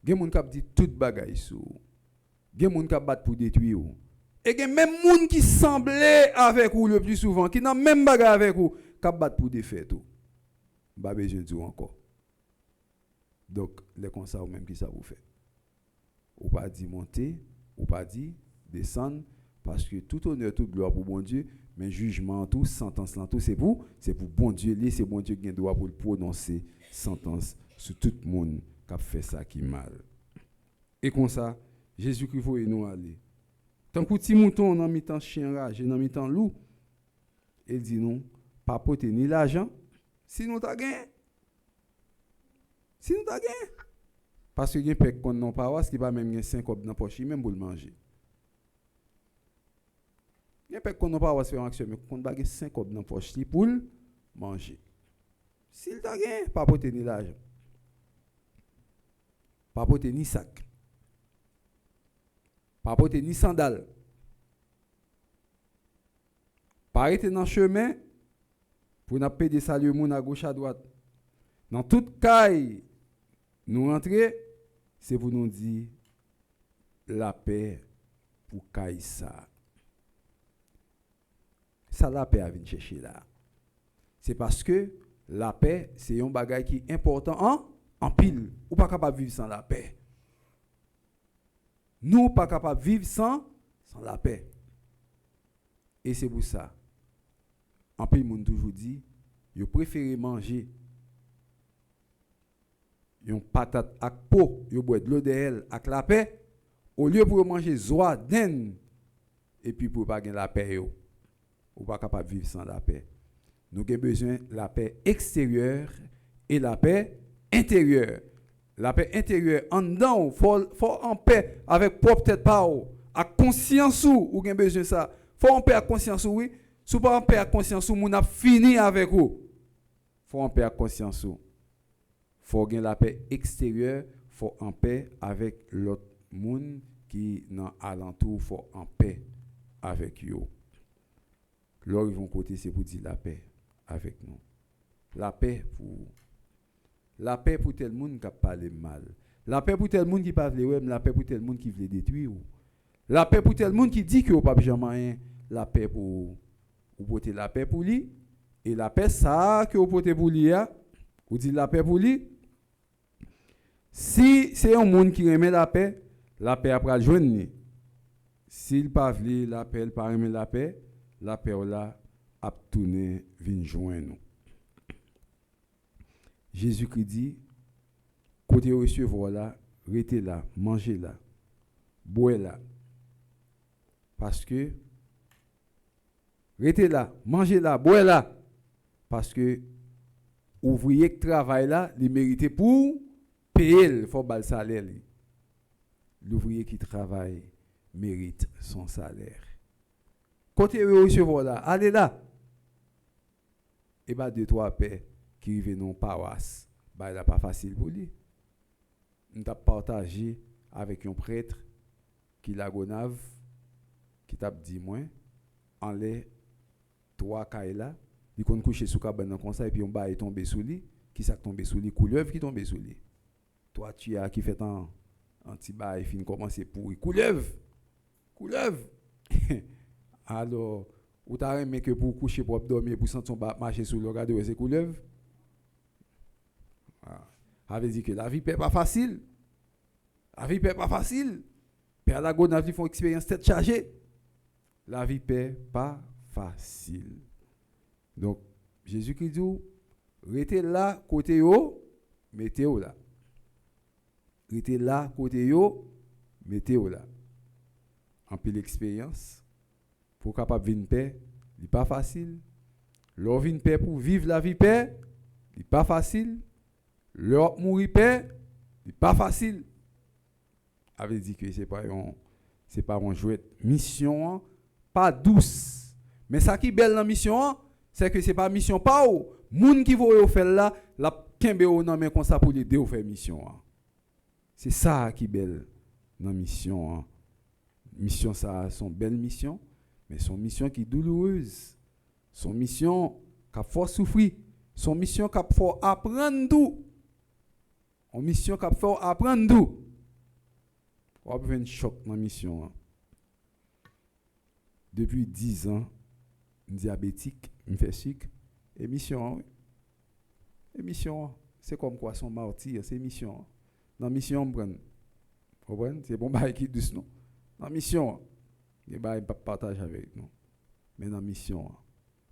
Gen moun k'ap di tout bagay sou. Gen moun k'ap bat pour détruire ou. Et gen même moun qui semblait avec ou le plus souvent, qui n'a même bagay avec ou, k'ap bat pour défaire tout. Ba besoin de encore. Donc les comme ça ou même qui ça vous fait. Ou pas dit monter, ou pas dit descendre parce que tout honneur, toute gloire pour bon Dieu. Mais jugement, tout, sentence, tout, c'est pour bon Dieu. C'est bon Dieu qui a le droit pour prononcer sentence sur tout le monde qui a fait ça qui mal. Et comme ça, Jésus-Christ voit nous aller. Tant que petit mouton dans mi-temps chien rage, dans mi-temps loup, il dit non, pas porter ni l'argent, si nous t'a gagné. Si nous t'a gagné. Parce que il y a pek qu'on n'a pas, ce qui pas même 5 copes dans poche, même pour le manger. Il y a pas qu'on n'a pas faire action mais qu'on bague 5 copes dans poche pour manger. S'il t'a gagné, pas porter ni l'argent. Pas porter ni sac. Pas porter ni sandales. Pas arrêter dans le chemin pour n'a pas de saluer moun à gauche à droite. Dans toute caille nous rentrer, c'est pour nous dire la paix pour caille ça. Ça la paix à venir chercher là. C'est parce que la paix, c'est un bagage qui est important en pile. Ou pas capable de vivre sans la paix. Nous pas capable de vivre sans la paix. Et c'est pour ça. En pile, moun toujours dit, yo préfère manger une patate avec peau, yo boire de l'eau de elle avec la paix, au lieu pour manger zoa den et puis pour pas gagner la paix yo. Ou pas capable de vivre sans la paix. Nous avons besoin de la paix extérieure et la paix intérieure. La paix intérieure en dedans, faut en paix avec propre tête pas à conscience ou avez besoin de ça. Faut en paix à conscience oui. Si pas en paix à conscience ou moun a fini avec vous. Faut en paix à conscience ou. Faut gagner la paix extérieure, faut en paix avec l'autre monde qui dans alentour, faut en paix avec eux. Là, ils vont côté, c'est pour dire la paix avec nous. La paix pour tel monde qui a parlé mal. La paix pour tel monde qui parle ouais, la paix pour tel monde qui veut détruire. La paix pour tel monde qui dit que au pas jamais rien. La paix pour porter la paix pour lui. Et la paix ça que vous portez pour lui, vous dites la paix pour lui. Si c'est un monde qui remet la paix après le joindre. S'il pas veut la paix, il pas remet la paix là a tourné vinn joindre nous. Jésus-Christ dit côté recevoir là, restez là, mangez là, boire là. Parce que restez là, mangez là, boire là. Parce que ouvrier qui travaille là, il mérite pour payer, il faut bal salaire. L'ouvrier qui travaille mérite son salaire. Côté recevoir là, allez là. Et bien, 2-3 paix qui vivent non paroisse, bah, il n'est pas facile pour lui. Nous avons partagé avec un prêtre qui l'a gonave, qui t'a dit moins, en les 3 cailles là, il qu'on coucher sous cabane comme ça, et puis on va tomber sous lui, qui s'est tombé sous lui, couleuvre qui tombe sous lui. Toi, tu as qui fait un petit bail, fin commencer pour couleuvre. Alors, ou t'as aimé que pour coucher, pour dormir, pour sentir marcher sur le regard, c'est couleuvre. Ça veut dire que la vie n'est pas facile. La vie n'est pas facile. Père la gonave, ils font expérience tête chargée. La vie n'est pas facile. Donc, Jésus-Christ dit, restez là, côté yo, mettez-vous là. Restez là, côté yo, mettez-vous là. En pile l'expérience, pour capable vivre une paix, il n'est pas facile. Leur vie paix pour vivre la vie paix, c'est pas facile. Leur mourir paix, c'est pas facile. Avait dit que c'est pas un jouet. Mission pas douce. Mais ça qui est belle dans la mission, c'est que c'est pas mission pas ou. Moun qui veut faire là, la kembe ou nan men comme ça pour l'aider à faire mission. C'est ça qui est belle dans la mission. Mission ça, son belle mission, mais son mission qui est douloureuse. Son mission qui a fort souffrir. Son mission qui a fort apprendre tout. Son mission qui a fort apprendre tout. On a un choc dans la mission. Depuis 10 ans, diabétique, me fait sucre. Émission, c'est comme quoi son martyr, c'est mission. Dans la mission, on prend. C'est bon, qui douce, non? Dans la mission, il ne pas partager avec nous. Mais dans la mission,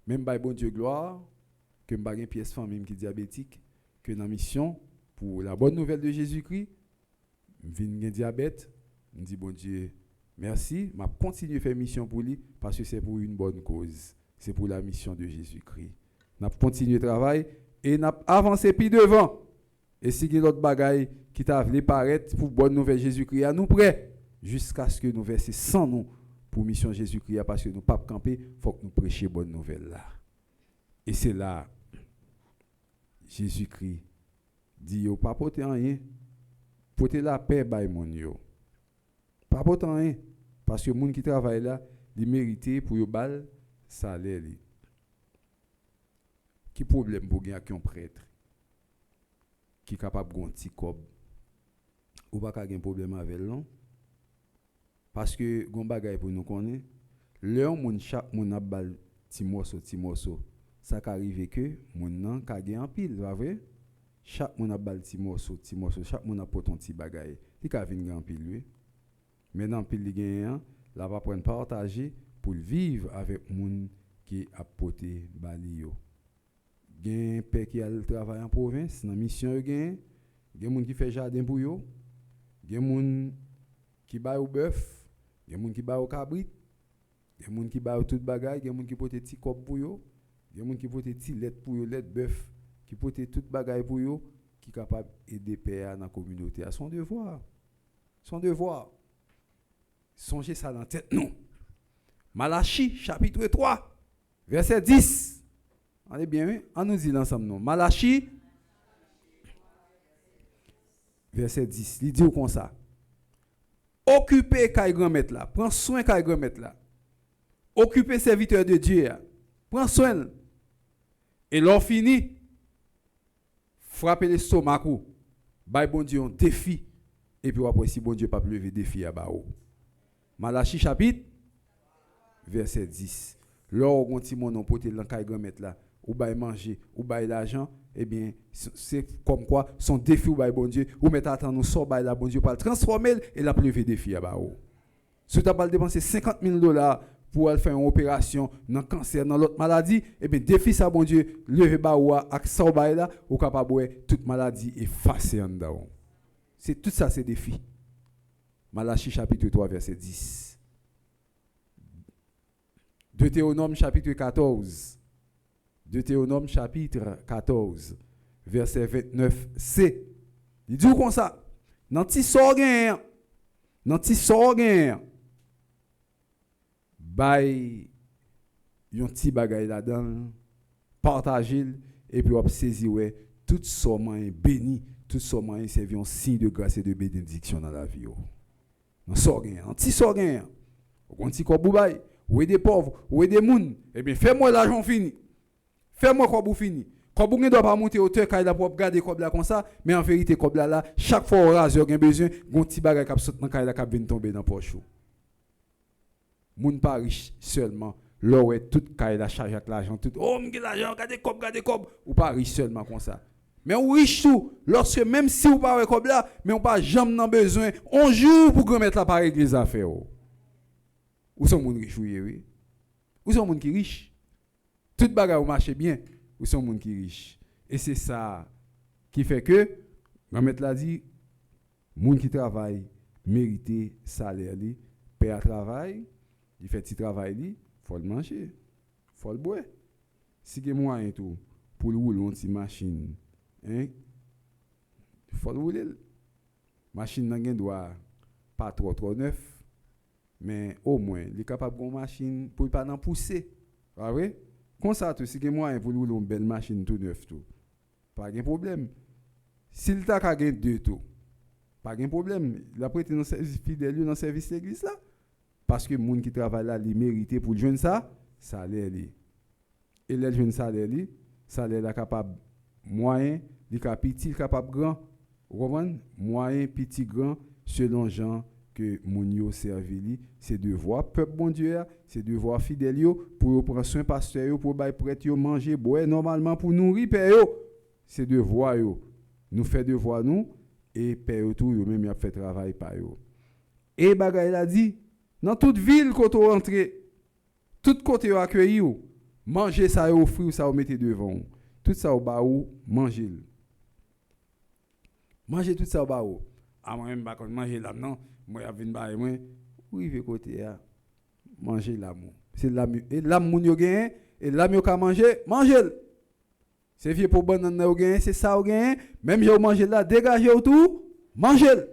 même by bon Dieu gloire, que je n'ai pas une pièce famille qui est diabétique, que dans la mission, pour la bonne nouvelle de Jésus-Christ, je viens de diabète, je dis bon Dieu, merci, je continue à faire mission pour lui parce que c'est pour une bonne cause. C'est pour la mission de Jésus-Christ. On continue le travail et on avancé plus devant. Et si il y a d'autres bagailles qui t'a voulu paraître pour bonne nouvelle Jésus-Christ, à nous prêts jusqu'à ce que nous versions sans nous pour mission Jésus-Christ parce que nous ne pouvons pas camper, il faut que nous prêchions bonne nouvelle là. Et c'est là Jésus-Christ dit yo pas porter rien, porter la paix by mon yo. Pas porter rien parce que les gens qui travaillent là, ils méritent pour yo bal salaire li. Qui problème pour gagner un prêtre qui est capable de gagner un petit cob ou pas gagner un problème avec non parce que gon bagay pour nous connaître leur moun chaque moun a bal ti morceau ça qu'arrive que moun nan ka gagner en pile va vrai chaque moun a bal ti morceau chaque moun a poton ti bagay il ka venir en pile lui maintenant pile li gagne là va prendre partager pour vivre avec moun qui a porté bali yo gen père qui a le travail en province dans mission gen moun qui fait jardin pour yo gen moun qui ba au bœuf gen moun qui ba au cabrit gen moun qui ba tout bagay gen moun qui porte petit cop pour yo gen moun qui porte petit lait pour yo lait bœuf qui porte tout bagay pour yo qui capable aider père dans la communauté à son devoir songez ça dans tête non. Malachie chapitre 3 verset 10. On est bien, on nous dit ensemble non. Malachie verset 10. Il dit comme ça. Occupez kay grand-mère là, prends soin kay grand-mère là. Occupez serviteur de Dieu. Prends soin. Et l'on fini frappez l'estomac ou bay bon Dieu un défi et puis après si bon Dieu pas lever défi à ba ou. Malachie chapitre verset 10. Lors on ti mon porter dans kay grand-mère là, ou bay manger, ou bay l'argent, eh bien c'est comme quoi son défi ou bay bon Dieu, ou mettre attendre nous sort bay la bon Dieu pour le transformer et la lever défi à ba ou. Si tu as pas dépenser $50,000 pour faire une opération dans cancer dans l'autre maladie, eh bien défi ça bon Dieu, lever ba ou ak ça bay là, ou capable toute maladie effacer en dedans. C'est tout ça c'est défi. Malachie chapitre 3 verset 10. Deutéronome chapitre 14. Deutéronome chapitre 14 verset 29c. Il dit comme ça. Nan ti sorgen bay yon ti bagay là-dedans, partager et puis on saisir ouais tout somme béni, tout somme servi un signe de grâce et de bénédiction dans la vie. Nan sorgen, nan ti sorgen. On ti ko boubay, ou des pauvres, ou des moun, eh bien fais-moi l'argent fini. Fais-moi quoi pour fini. Quand vous ne doit pas monter hauteur quand il a pour garder comme là comme ça, mais en vérité comme là chaque fois au raseur a besoin gon petit bagage qui saute dans quand il a venir tomber dans poche. Moun pas riche seulement, là ouais tout quand il a chargé avec l'argent tout oh m'gè l'argent garder comme ou pas riche seulement comme ça. Mais ou riche tout lorsque même si ou pas comme là, mais on pas jamais dans besoin, on joue pour mettre la par église affaire. Ou sont moun riche oui. Ou sont moun qui riche. Tout bagage marche bien. Ou sont moun qui riche. Et c'est ça qui fait que Mamet l'a dit moun qui travaille mérite salaire li, paye à travail, il fait petit travail li, faut le manger, faut le boire. Si vous avez moyen tout pour rouler une petite machine, hein, il faut rouler. Machine n'a doit pas trop neuf, mais au moins, il est capable de une machine pour ne pas en pousser. Ah oui? Comme ça, si vous avez moyen pour rouler une belle machine tout neuf, tout, pas de problème. Si le t'a gagné deux tout, pas de problème. Il a prêté dans service fidèle dans le service de l'église là. Parce que les gens qui travaillent là, ils méritent pour joindre ça, salaire. Et les jeunes salaire, salaire est capable moyen, il est capable petit, il est capable grand. Vous comprenez? Moyen, petit, grand, selon gens que mon yo servi, c'est devoir peuple bon Dieu, c'est devoir fidèle yo pour prendre soin pasteur yo, pour bailler prêtre yo manger, boire normalement pour nourrir père yo. C'est devoir yo. Nous fait devoir nous et père yo tout yo même y a fait travail par yo. Et bagay la dit dans toute ville quand on rentre, tout côté yo accueilli yo, manger ça yo offrir ça yo mettez devant. Tout ça au ba ou manger. Manger tout ça au ba ou. Ah moi même pas manger là non, moi y vinn ba moi oui ve côté ya. Manger l'amour. C'est l'amour et l'amour yo gagne et l'amour yo ka manger, manger. C'est vieux pour banane yo gagne, c'est ça yo gagne, même yo manger là, dégager tout, manger.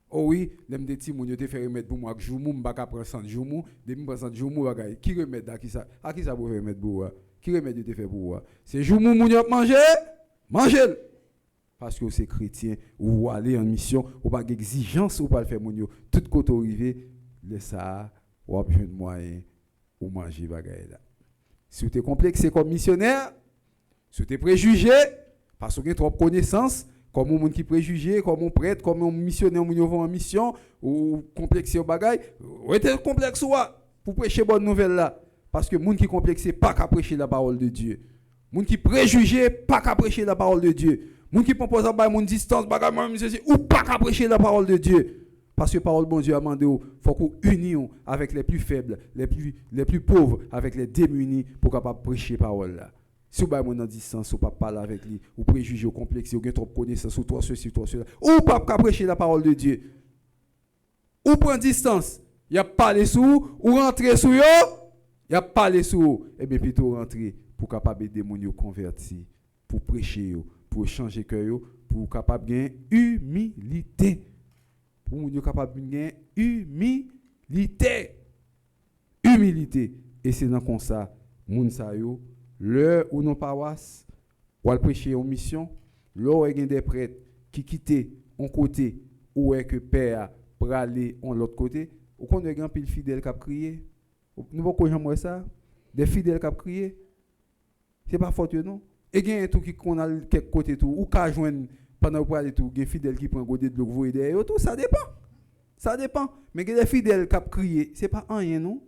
Oh oui, les petits moun yo te fait remettre pour moi que jour mou m'pa ka prendre 100 jours mou, depuis prendre 100 jours mou bagay. Qui remettre à qui ça pour remettre pour moi? Qui remettre te fait pour moi? C'est jour mou moun yo manger, manger. Parce que c'est chrétien ou aller en mission, ou pas d'exigence ou pas le faire moun yo. Tout côté arrivé, le ça ou a besoin de moyen ou manger bagay là. Si vous êtes complexé comme missionnaire, si vous êtes préjugé parce que vous avez trop de connaissances, comme un monde qui préjugé, comme un prêtre, comme un missionnaire qui va en mission, ou complexé au bagay, ou êtes complexe pour prêcher bonne nouvelle là. Parce que les gens qui sont complexés, pas qu'à prêcher la parole de Dieu. Les gens qui préjugés, pas qu'à prêcher la parole de Dieu. Les gens qui proposent à une distance, ou pas qu'à prêcher la parole de Dieu. Parce que la parole de bon Dieu a demandé, il faut qu'on unisse avec les plus faibles, les plus pauvres, avec les démunis, pour capable prêcher la parole là. Si vous avez une distance, vous ne pouvez pas parler avec lui, ou préjuger, ou complexer, ou avez trop de connaissances, ou toi ceci, toi cela, ou ne pouvez pas prêcher la parole de Dieu. Ou prendre distance, il y a parlé sous, ou rentrer sous yo, il y a parlé sous, et bien plutôt rentrer pour capable aider les gens convertis, pour prêcher, pour changer cœur, pour capable gagner humilité. Pour les gens capable gagner humilité. Humilité. Et c'est dans comme ça, moun sa yo, l'heure où nos paroisses, ou al prêcher en mission, l'heure où il y a des prêtres qui quittent un côté, ou est que père pour aller en l'autre côté, ou qu'on a grand pile fidèle qui a crié. Nous ne pouvons pas ça. Des fidèles qui a crié. C'est pas faute non. Et il y a un tout qui qu'on a quelque côté tout, ou qu'à joindre pendant pour aller tout, il y a des fidèles qui prennent côté de l'eau, vous derrière tout, ça dépend. Ça dépend. Mais il y a des fidèles qui a crié, c'est pas rien non.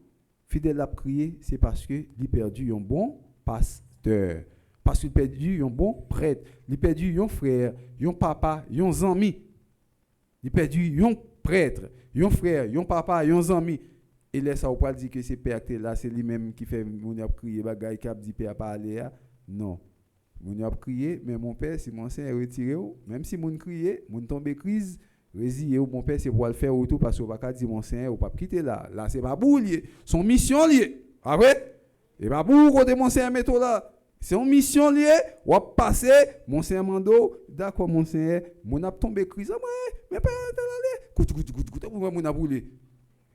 Fidèle a crié, c'est parce que il perdu un bon pasteur. Parce qu'il perdu un bon prêtre. Il perdu un frère, un papa, un ami. Il perdu un prêtre, un frère, un papa, un ami. Et là, ça ne veut pas dire que c'est père là, c'est lui-même qui fait mon a crié, bagay qui a dit père pas aller. Non. Mon a crié, mais mon père, si mon Seigneur est retiré, même si mon crié, mon tombe crise, résilié, mon père, c'est pour le faire autour parce qu'on va pas dire mon Seigneur, ou pas quitter là. Là, c'est pas pour lié. Son mission lié. Après, et pas pour côté mon Seigneur mettre là. C'est une mission liée, ou à passer, mon Seigneur mando, d'accord, mon Seigneur, mon a tombé crise, mais pas aller. Coute, mon a brûlé.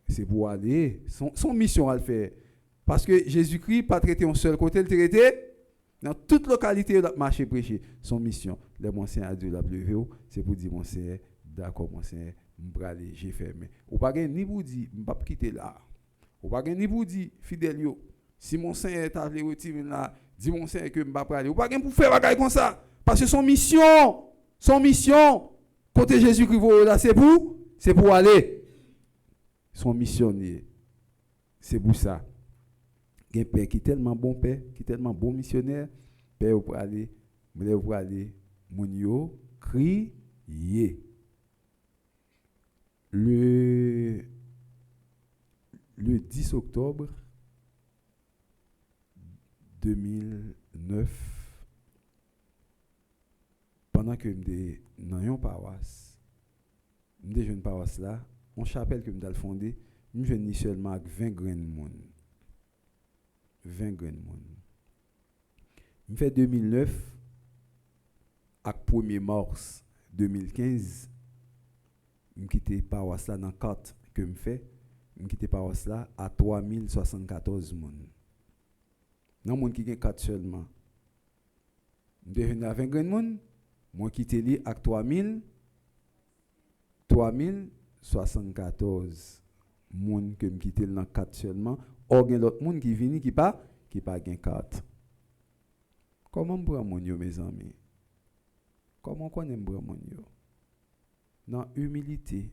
C'est pour aller, son mission à le faire. Parce que Jésus-Christ pas traité un seul côté, il traité dans toute localité où il marché prêcher. Son mission, le mon Seigneur a dit la lever, c'est pour dire mon Seigneur, d'accord mon Seigneur, m'pa aller, j'ai fermé. Ou pas ni pour dire, m'pa quitter là. Ou pas ni pour dire fidèle yo, si mon Seigneur t'a allé retirer là, dis mon Seigneur que m'pa pas aller. Ou pas pour faire bagaille comme ça parce que son mission côté Jésus-Christ là c'est pour aller. Son missionnaire. C'est pour ça. Il y a un père qui est tellement bon père, qui est tellement bon missionnaire, père pour aller, mon yo crier. Le 10 octobre 2009, pendant que j'étais dans une paroisse, j'étais jeune paroisse là, une chapelle que je fondée, je venais seulement avec 20 grains de monde. 20 grains de monde. Je fais 2009 à 1er mars 2015. Je quitte paroisse là dans 4 que je fais. Je quitte paroisse là à 3074 personnes. Non, monde qui gagne 4 seulement. Je devine à 20 personnes. Moi quitte li à 3074 monde que me quitte dans 4 seulement. Or gen l'autre monde qui vini qui pas gain 4. Comment me prend mon yo mes amis? Comment connaît me prend mon yo? Dans humilité.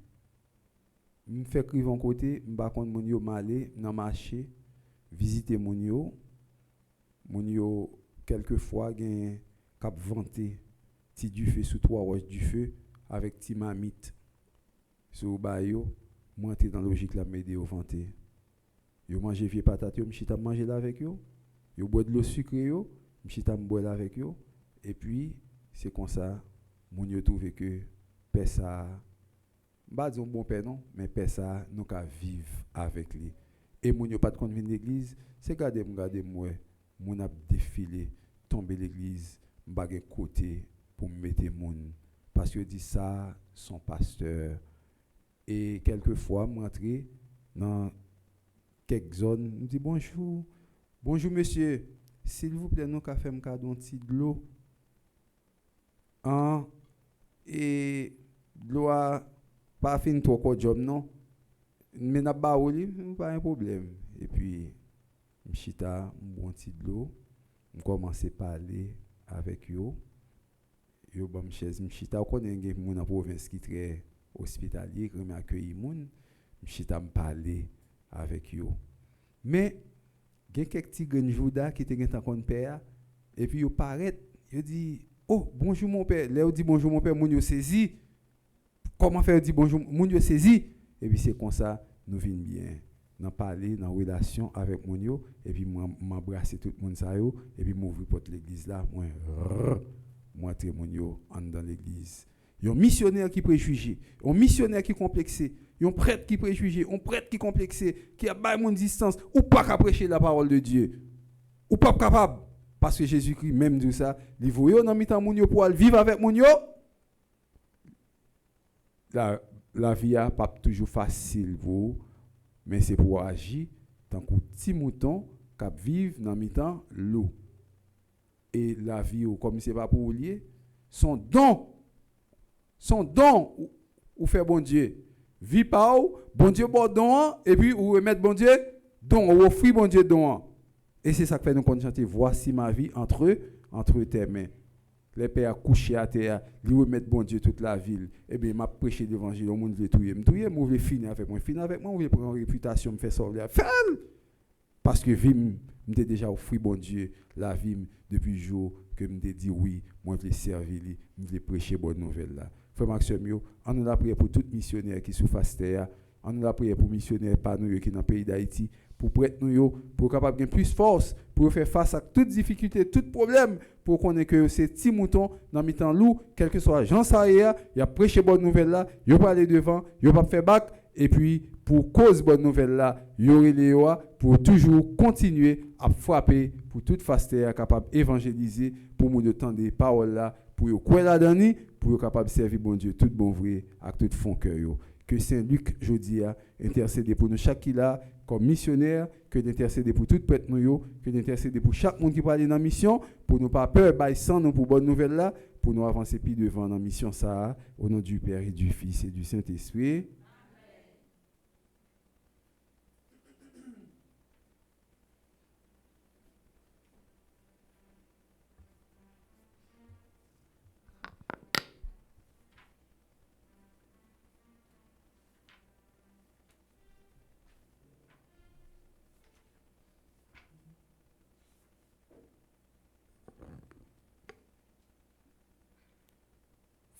Me fait crive en côté, me pas connait mon yo m'aller dans marché, visiter mon yo. Mon yo quelquefois gen cap vanter ti du feu sous 3 roches du feu avec ti mamite. Sous ba yo, moi t'es dans logique la m'aider au vanter. Yo manger vieux patate yo, m'chita manger là avec yo. Yo boire de l'eau sucrée yo, m'chita boire là avec yo. Et puis c'est comme ça mon yo trouvé que père ça pas dire bon père non, mais père ça nous ka vivre avec lui. Et mon yo pas de compte venir l'église, c'est garder moi, mon a défilé, tomber l'église, m'ba gen côté pour me mettre moun parce que dit ça son pasteur. Et quelquefois m'entrer dans quelques zones, me dit bonjour monsieur, s'il vous plaît nous ka faire un cadeau petit de l'eau. Et l'eau pas fin trop quoi job non. Mais n'a pas un problème. Et puis m'chita bon petit de l'eau, me commencer parler avec yo. Yo ba m'chaise m'chita connait gen moun en province qui très hospitalier qui me accueillir moun, m'chita me parler avec yo. Mais gen quelques petits grains jouda qui te gen tan kon père et puis yo paraît, yo dit oh bonjour mon père, là yo dit bonjour mon père, moun yo saisi. Comment faire dit bonjour, moun yo saisi et puis c'est comme ça nous vinn bien. Dans parler dans relation avec moun yo et puis m'embrasser tout le monde ça yo et puis m'ouvrir porte l'église là moi très moun yo en dans l'église. Yon missionnaire qui préjugé, un missionnaire qui complexé, un prêtre qui préjugé, un prêtre qui complexé, qui a bail mon distance ou pas qu'à prêcher la parole de Dieu. Ou pas capable parce que Jésus-Christ même dit ça, li voyo dans mitan moun yo pour vivre avec moun yo. La vie a pas toujours facile pour mais c'est pour agir tant que petit mouton qui vivre dans mitan l'eau. Et la vie comme c'est pas pour lier son don ou faire bon Dieu vie pas bon Dieu bon don et puis ou remettre bon Dieu don ou offrir bon Dieu don et c'est ça que fait nous chanter voici ma vie entre tes mains. Les pères couchés à terre lui remettre bon Dieu toute la ville et bien m'a prêcher l'évangile au monde veut touyer me veut finir avec moi on veut prendre réputation me faire sortir parce que vie m'était déjà offert bon Dieu la vie depuis jour que m'était dit oui moi je vais servir lui je vais prêcher bonne nouvelle là frère Maxime on nous a prié pour tout missionnaire qui sous face terre on nous a prié pour missionnaire par nous qui dans le pays d'Haïti pour prêtre nous pour capable gagner plus force pour faire face à toutes difficultés tout problème pour connaître que c'est petit mouton dans mi-temps loup quel que soit Jean Saïa il a prêché bonne nouvelle là il pas aller devant il pas faire bac et puis pour cause bonne nouvelle là yori léoa pour toujours continuer à frapper pour toute face terre capable évangéliser pour nous de temps des paroles là pour yo quoi là dani pour capable servir bon Dieu tout bon vrai avec tout fond cœur que Saint-Luc jodi a intercéder pour nous chaque qui là comme missionnaire que d'intercéder pour tout prêtre nous que d'intercéder pour chaque monde qui parle dans mission pour nous pas peur bail sans nous pour bonne nouvelle là pour nous avancer plus devant dans mission ça au nom du Père et du Fils et du Saint-Esprit.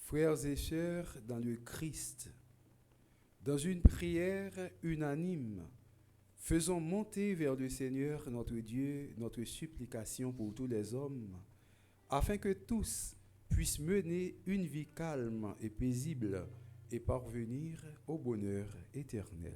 Frères et sœurs dans le Christ, dans une prière unanime, faisons monter vers le Seigneur notre Dieu notre supplication pour tous les hommes, afin que tous puissent mener une vie calme et paisible et parvenir au bonheur éternel.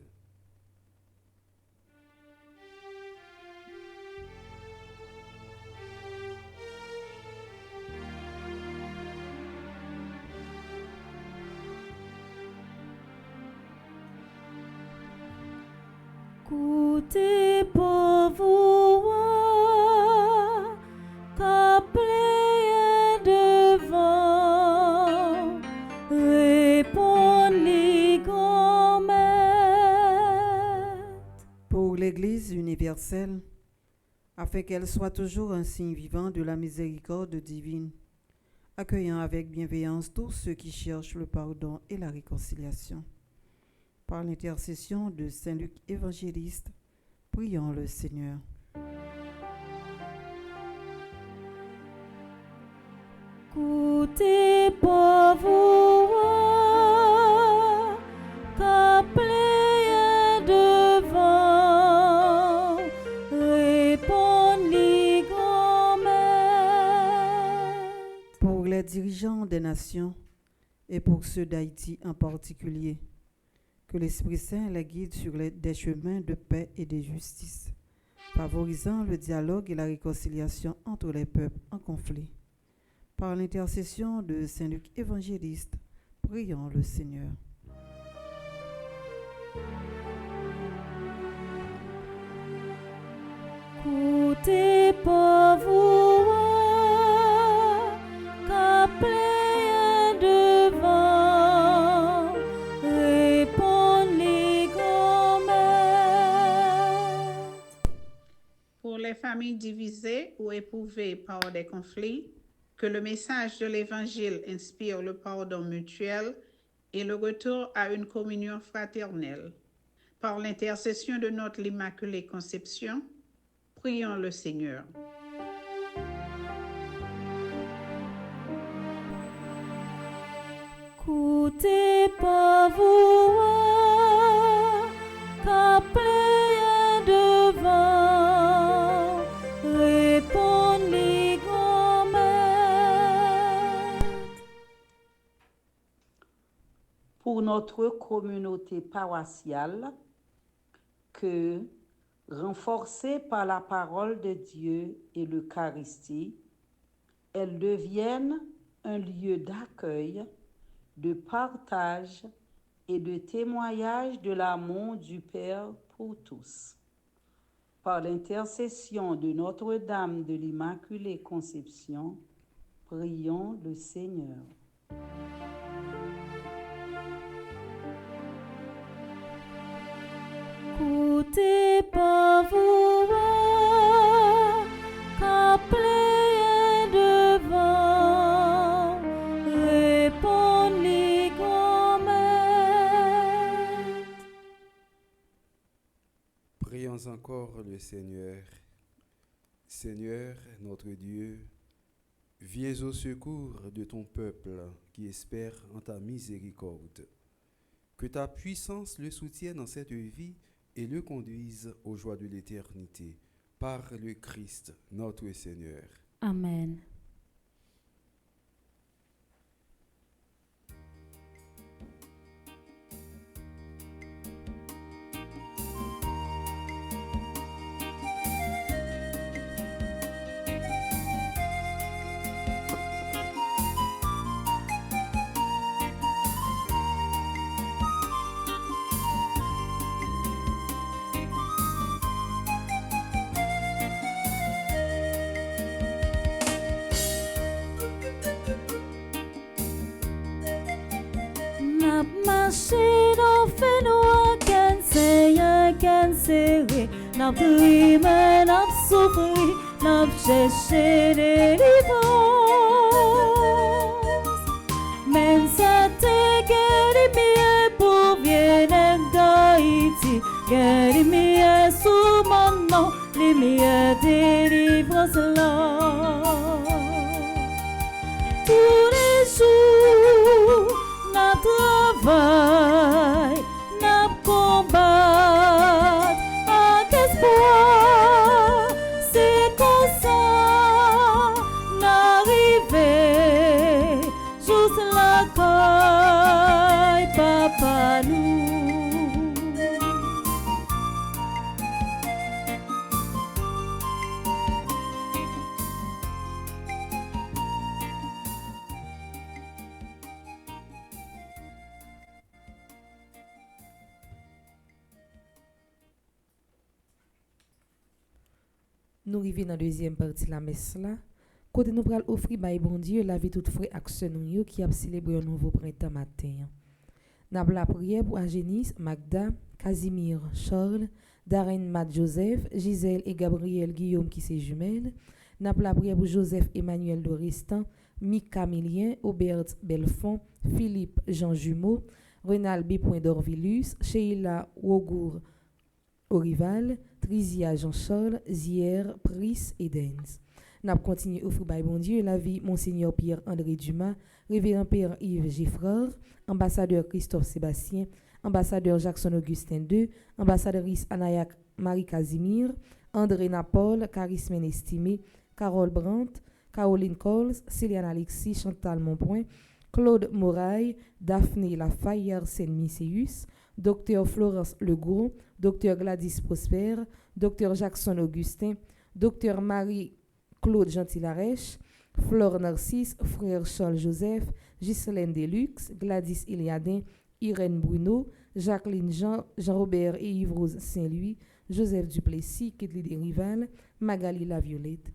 Côté pauvre, qu'appelé devant, répond-les grand-mère. Pour l'Église universelle, afin qu'elle soit toujours un signe vivant de la miséricorde divine, accueillant avec bienveillance tous ceux qui cherchent le pardon et la réconciliation. Par l'intercession de Saint Luc évangéliste, prions le Seigneur. Côté pauvre, qu'appelé devant, répond-les grand-mère. Pour les dirigeants des nations et pour ceux d'Haïti en particulier, que l'Esprit Saint les guide sur des chemins de paix et de justice, favorisant le dialogue et la réconciliation entre les peuples en conflit. Par l'intercession de Saint Luc évangéliste, prions le Seigneur. Côté pauvre, qu'appelé devant, répond-les grand-mère. Pour les familles divisées ou éprouvées par des conflits, que le message de l'Évangile inspire le pardon mutuel et le retour à une communion fraternelle. Par l'intercession de notre Immaculée Conception, prions le Seigneur. Côté pauvre, qu'appelé devant, répond-les grand-mère. Pour notre communauté paroissiale, que, renforcée par la parole de Dieu et l'Eucharistie, elle devienne un lieu d'accueil, de partage et de témoignage de l'amour du Père pour tous. Par l'intercession de Notre-Dame de l'Immaculée Conception, prions le Seigneur. Côté pauvre, qu'appelé devant, répond-les grand-mère. Prions encore le Seigneur. Seigneur, notre Dieu, viens au secours de ton peuple qui espère en ta miséricorde. Que ta puissance le soutienne en cette vie et le conduise aux joies de l'éternité, par le Christ, notre Seigneur. Amen. Nap marché dans fait noir, qu'un seigneur, qu'un serré, nap rime, nap souffri, nap cherché délivrance. Même ça te guéri mieux pour bien d'Haïti, guéri mieux sous mon nom, les meilleures délivrances là. Tous les jours, n'a travail, n'a combat, avec espoir, c'est comme ça, n'arriver, juste la caille, papa nous. Nous arrivons dans la deuxième partie de la messe là. Côté nous pral offrir by bon Dieu la vie toute frère action nous qui a célébré un nouveau printemps matin. N'a la prière pour Agénis, Magda, Casimir, Charles, Darren, Matt, Joseph, Gisèle et Gabriel Guillaume qui sont jumelles. N'a la prière pour Joseph Emmanuel Doristan, Mick Camillien, Aubert Belfond, Philippe Jean Jumeau, Renal B. Dorvilus, Sheila Wogour Orival, Trizia Jean-Charles, Zier, Pris et Dens. N'a continué à offrir by bon Dieu la vie Monseigneur Pierre-André Dumas, Révérend Père Yves Giffrard, ambassadeur Christophe Sébastien, ambassadeur Jackson Augustin II, ambassadrice Anayak Marie Casimir, André Napol, Charisme Estimé, Carole Brandt, Caroline Coles, Céliane Alexis, Chantal Monpoint, Claude Moraille, Daphné Lafaye, Arsène Misséus, Dr Florence Legourou, Dr Gladys Prosper, Dr Jackson Augustin, Dr Marie-Claude Gentil-Arèche, Flore Narcisse, Frère Charles Joseph, Ghislaine Deluxe, Gladys Iliadin, Irène Bruno, Jacqueline Jean, Jean-Robert et Yves-Rose Saint-Louis, Joseph Duplessis, Ketli Desrival, Magali Laviolette.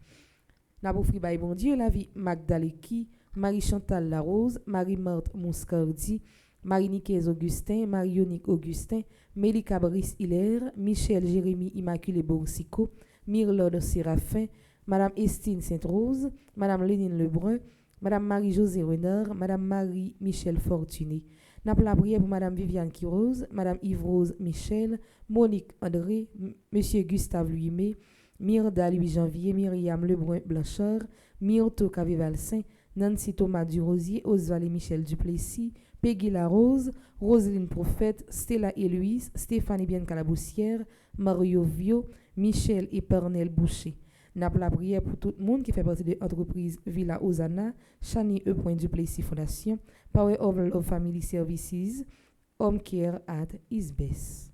N'a pas offert by bon Dieu la vie Magdaleki, Marie-Chantal Larose, Marie-Marthe Mouscardi, Marie-Nicaise Augustin, Marie-Yonique Augustin, Mélika Brice Hilaire, Michel Jérémy Immaculée Boursicot, Myrlode Séraphin, Madame Estine Sainte-Rose, Madame Lénine Lebrun, Madame Marie-Josée Renard, Madame Marie-Michel Fortuné. N'a pas la prière pour Madame Viviane Quiroz, Madame Yves-Rose Michel, Monique André, Monsieur Gustave Louimé, Myrda Louis Janvier, Myriam Lebrun Blanchard, Myrto Cavival-Saint, Nancy Thomas Durosier, Oswald et Michel Duplessis, Peggy Larose, Roselyne Prophète, Stella Héloïse, Stéphanie Bien Calaboussière, Mario Vio, Michel et Pernel Boucher. N'a pas la prière pour tout le monde qui fait partie de l'entreprise Villa Osana, Chani E. Duplessis Fondation, Power of Love Family Services, Home Care at Isbes.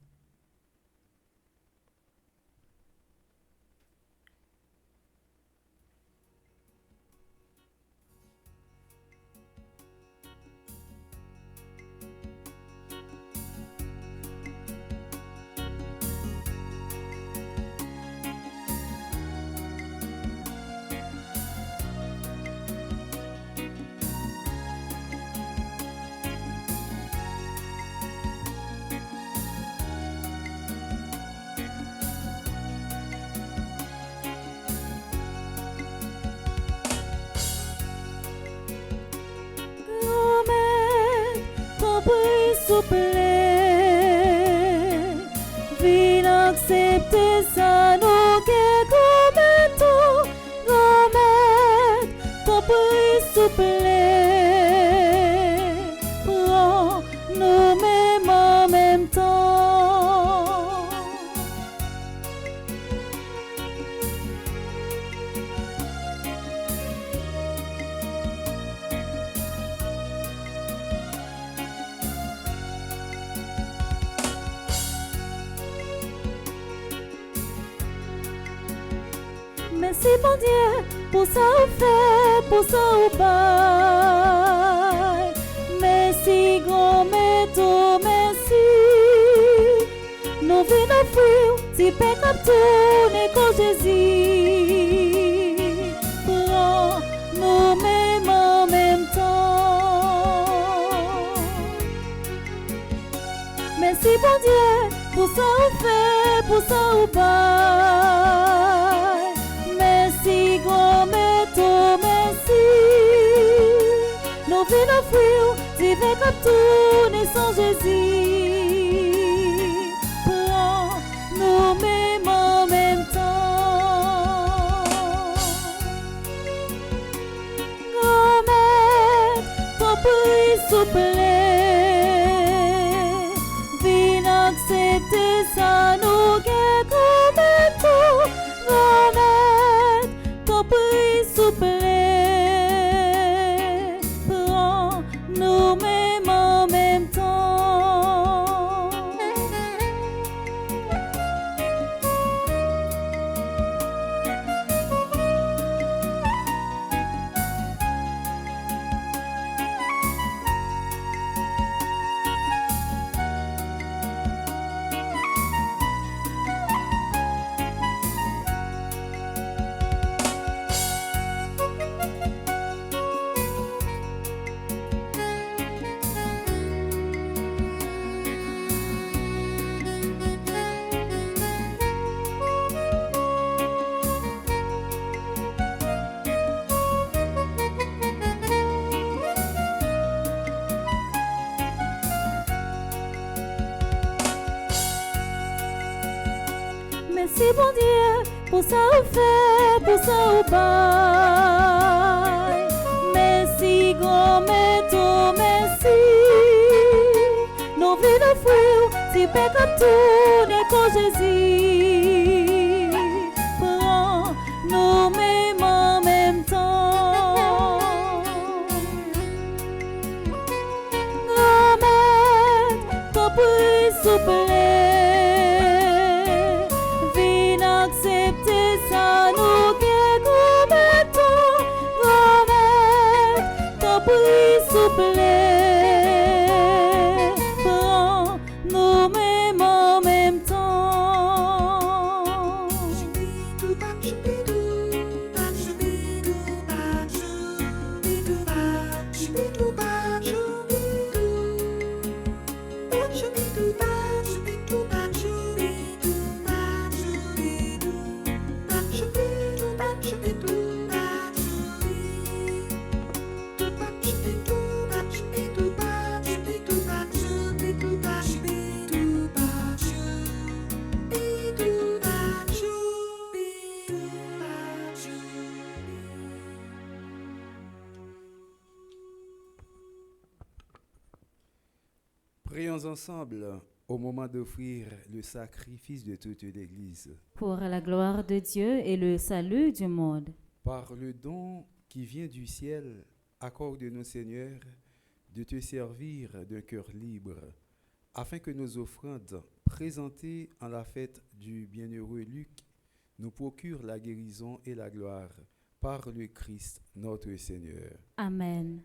Souple, vin accepter ça nous que tout, remettre ton prix souple, prends nous mêmes en même temps. Merci bon Dieu pour ça ou fait, pour ça ou pas. Merci grand métaux, merci. Nous venons offrir, si pécap tourne quand Jésus. Prends nous mêmes en même temps. Merci bon Dieu pour ça ou fait, pour ça ou pas. Merci grand métaux, merci. Nous venons offrir, si pécap tourne sans Jésus. Prends nous mêmes en même temps. Remets ton prix souple, viens accepter ça nous guère comme tout. Remets ton prix souple, prends nous mêmes en même temps. merci bon Dieu, pour ça ou fait, pour ça ou bail. Merci grand-mère, tout merci. Nous venons offrir, si paix comme tout n'est qu'au Jésus. Prends nous mêmes en même temps. Grand-mère, ton prix s'il vous plaît. Viens accepter ça, nous qui commettons. Grand-mère, ton prix s'il vous plaît. Prends nous mêmes en même temps. Prions ensemble au moment d'offrir le sacrifice de toute l'Église. Pour la gloire de Dieu et le salut du monde. Par le don qui vient du ciel, accorde-nous, Seigneur, de te servir d'un cœur libre, afin que nos offrandes présentées en la fête du bienheureux Luc nous procurent la guérison et la gloire par le Christ notre Seigneur. Amen.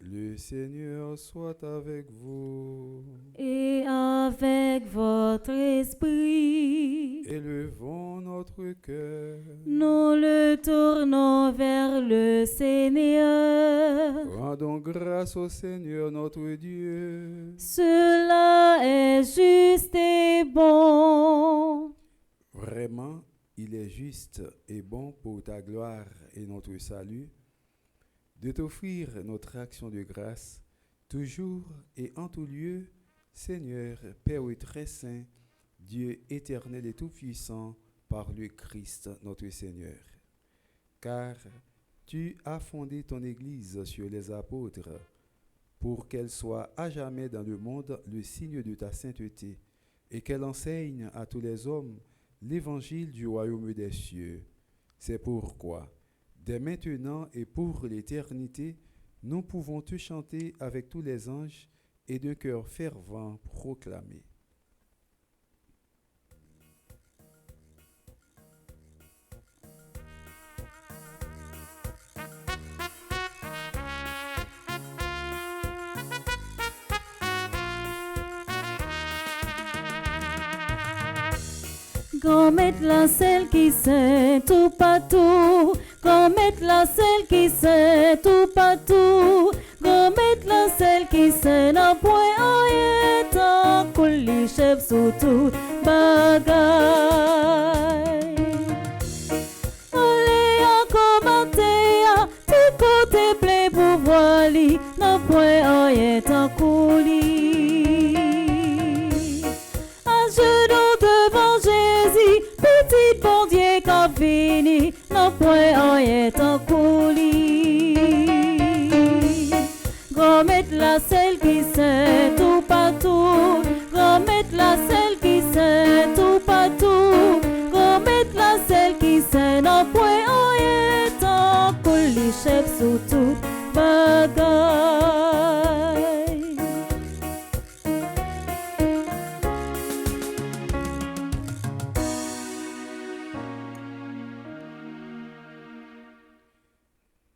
Le Seigneur soit avec vous. Et avec votre esprit, Élevons notre cœur. nous le tournons vers le Seigneur. Rendons grâce au Seigneur notre Dieu. Cela est juste et bon. Vraiment, il est juste et bon pour ta gloire et notre salut de t'offrir notre action de grâce, toujours et en tout lieu, Seigneur, Père très saint, Dieu éternel et tout-puissant, par le Christ notre Seigneur. Car tu as fondé ton Église sur les apôtres, pour qu'elle soit à jamais dans le monde le signe de ta sainteté, et qu'elle enseigne à tous les hommes l'évangile du royaume des cieux. C'est pourquoi, dès maintenant et pour l'éternité, nous pouvons te chanter avec tous les anges et d'un cœur fervent proclamer. Grand-mère la celle qui sait tout partout. Grand-mère la celle qui sait tout partout. Grand-mère la celle qui sait n'a point rien tant qu'on les chefs sous tout bagaille. Allez à commenter, tu côté plein pour voir li, n'a point rien tant qu'on lit. À genoux devant Jésus, petit bon Dieu qu'a fini, n'a point rien tant qu'on lit. Grand-mère la celle qui sait tout partout. Grand-mère la celle qui sait tout partout. Grand-mère la celle qui sait n'a point rien tant qu'on les chefs sous tout bagaille.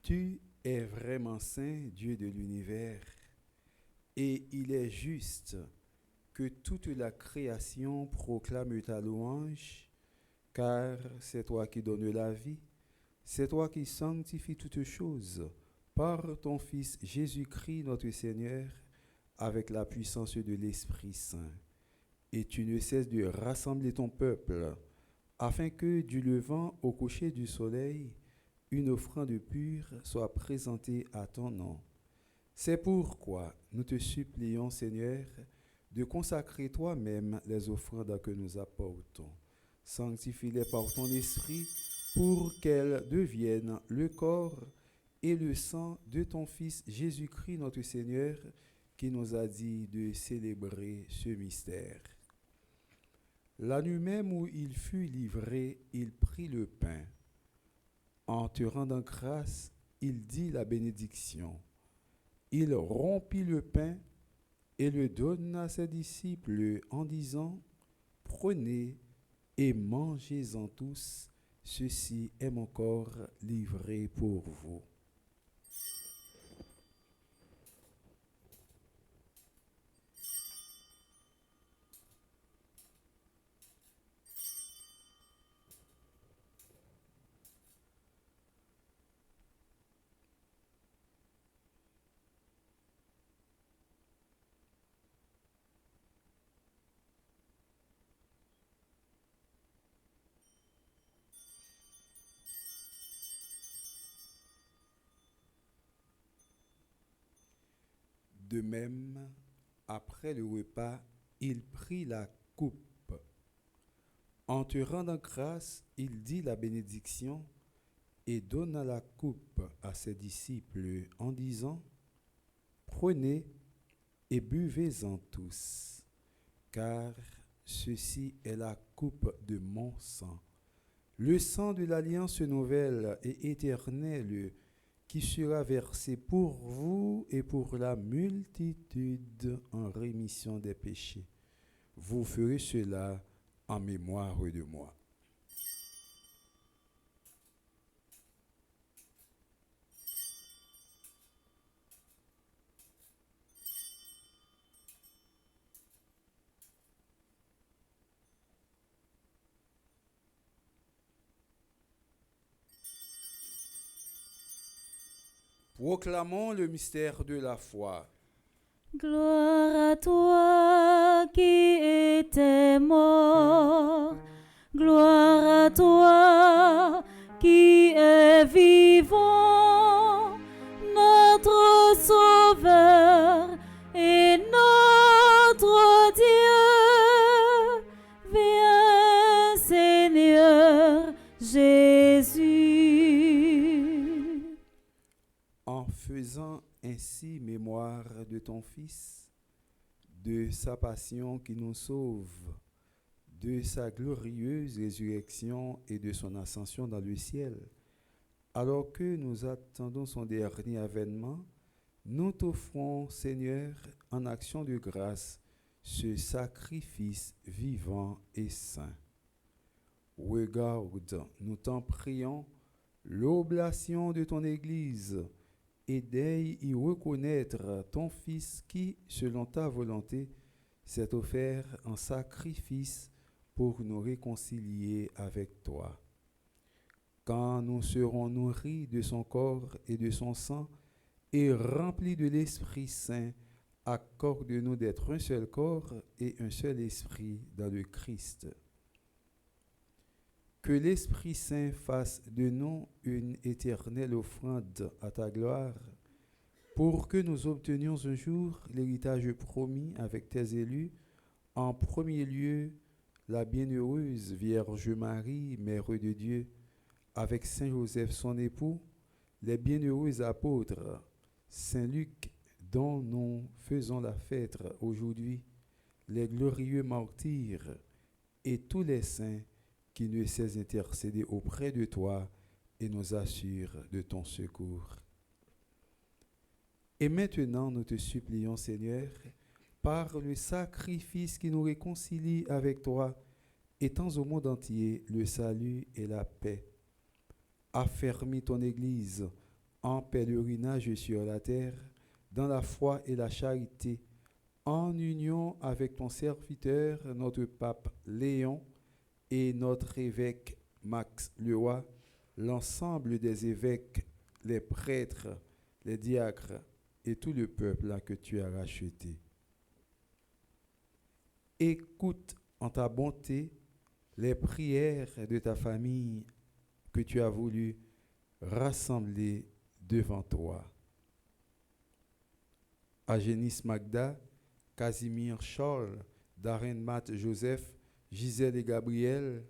Tu es vraiment saint, Dieu de l'univers, et il est juste que toute la création proclame ta louange, car c'est toi qui donnes la vie, c'est toi qui sanctifies toutes choses par ton Fils Jésus-Christ notre Seigneur, avec la puissance de l'Esprit Saint. Et tu ne cesses de rassembler ton peuple, afin que du levant au coucher du soleil, une offrande pure soit présentée à ton nom. C'est pourquoi nous te supplions, Seigneur, de consacrer toi-même les offrandes que nous apportons, Sanctifie-les par ton esprit pour qu'elles deviennent le corps et le sang de ton Fils Jésus-Christ notre Seigneur, qui nous a dit de célébrer ce mystère. La nuit même où il fut livré, il prit le pain. En te rendant grâce, il dit la bénédiction. Il rompit le pain et le donna à ses disciples en disant, « Prenez et mangez-en tous, ceci est mon corps livré pour vous. » De même, après le repas, il prit la coupe. En te rendant grâce, il dit la bénédiction et donna la coupe à ses disciples en disant, « Prenez et buvez-en tous, car ceci est la coupe de mon sang, le sang de l'alliance nouvelle et éternelle qui sera versé pour vous et pour la multitude en rémission des péchés. Vous ferez cela en mémoire de moi. » Proclamons le mystère de la foi. Gloire à toi qui étais mort, gloire à toi qui est vivant, notre Sauveur et notre Dieu. Viens Seigneur Jésus. En faisant ainsi mémoire de ton Fils, de sa passion qui nous sauve, de sa glorieuse résurrection et de son ascension dans le ciel, alors que nous attendons son dernier avènement, nous t'offrons, Seigneur, en action de grâce, ce sacrifice vivant et saint. Regarde, nous t'en prions, l'oblation de ton Église, et d'aille y reconnaître ton Fils qui, selon ta volonté, s'est offert en sacrifice pour nous réconcilier avec toi. Quand nous serons nourris de son corps et de son sang et remplis de l'Esprit Saint, accorde-nous d'être un seul corps et un seul esprit dans le Christ. Que l'Esprit Saint fasse de nous une éternelle offrande à ta gloire, pour que nous obtenions un jour l'héritage promis avec tes élus, en premier lieu la bienheureuse Vierge Marie, Mère de Dieu, avec Saint Joseph son époux, les bienheureux apôtres, Saint Luc, dont nous faisons la fête aujourd'hui, les glorieux martyrs et tous les saints qui ne cesse d'intercéder auprès de toi et nous assure de ton secours. Et maintenant, nous te supplions, Seigneur, par le sacrifice qui nous réconcilie avec toi, étends au monde entier le salut et la paix. Affermis ton Église en pèlerinage sur la terre, dans la foi et la charité, en union avec ton serviteur, notre pape Léon, et notre évêque Max Leroy, l'ensemble des évêques, les prêtres, les diacres et tout le peuple que tu as racheté. Écoute en ta bonté les prières de ta famille que tu as voulu rassembler devant toi. Agénis Magda, Casimir Charles, Darren Matt Joseph, Gisèle et Gabriel,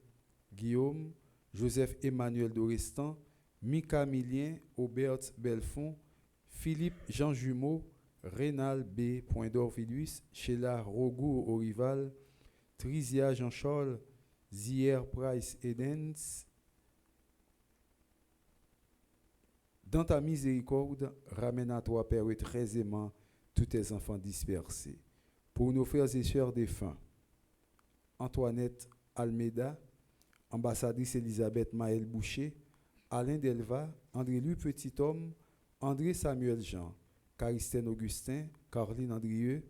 Guillaume, Joseph Emmanuel Dorestan, Mika Milien, Aubert Belfond, Philippe Jean Jumeau, Rénal B. Poindor-Villus, Sheila Rogour Orival, Trisia Jean-Charles, Zier Price Edens. Dans ta miséricorde, ramène à toi, Père, très aimant, tous tes enfants dispersés. Pour nos frères et sœurs défunts, Antoinette Almeida, ambassadrice Elisabeth Maël Boucher, Alain Delva, André-Louis Petit-Homme, André Samuel Jean, Caristène Augustin, Caroline Andrieux,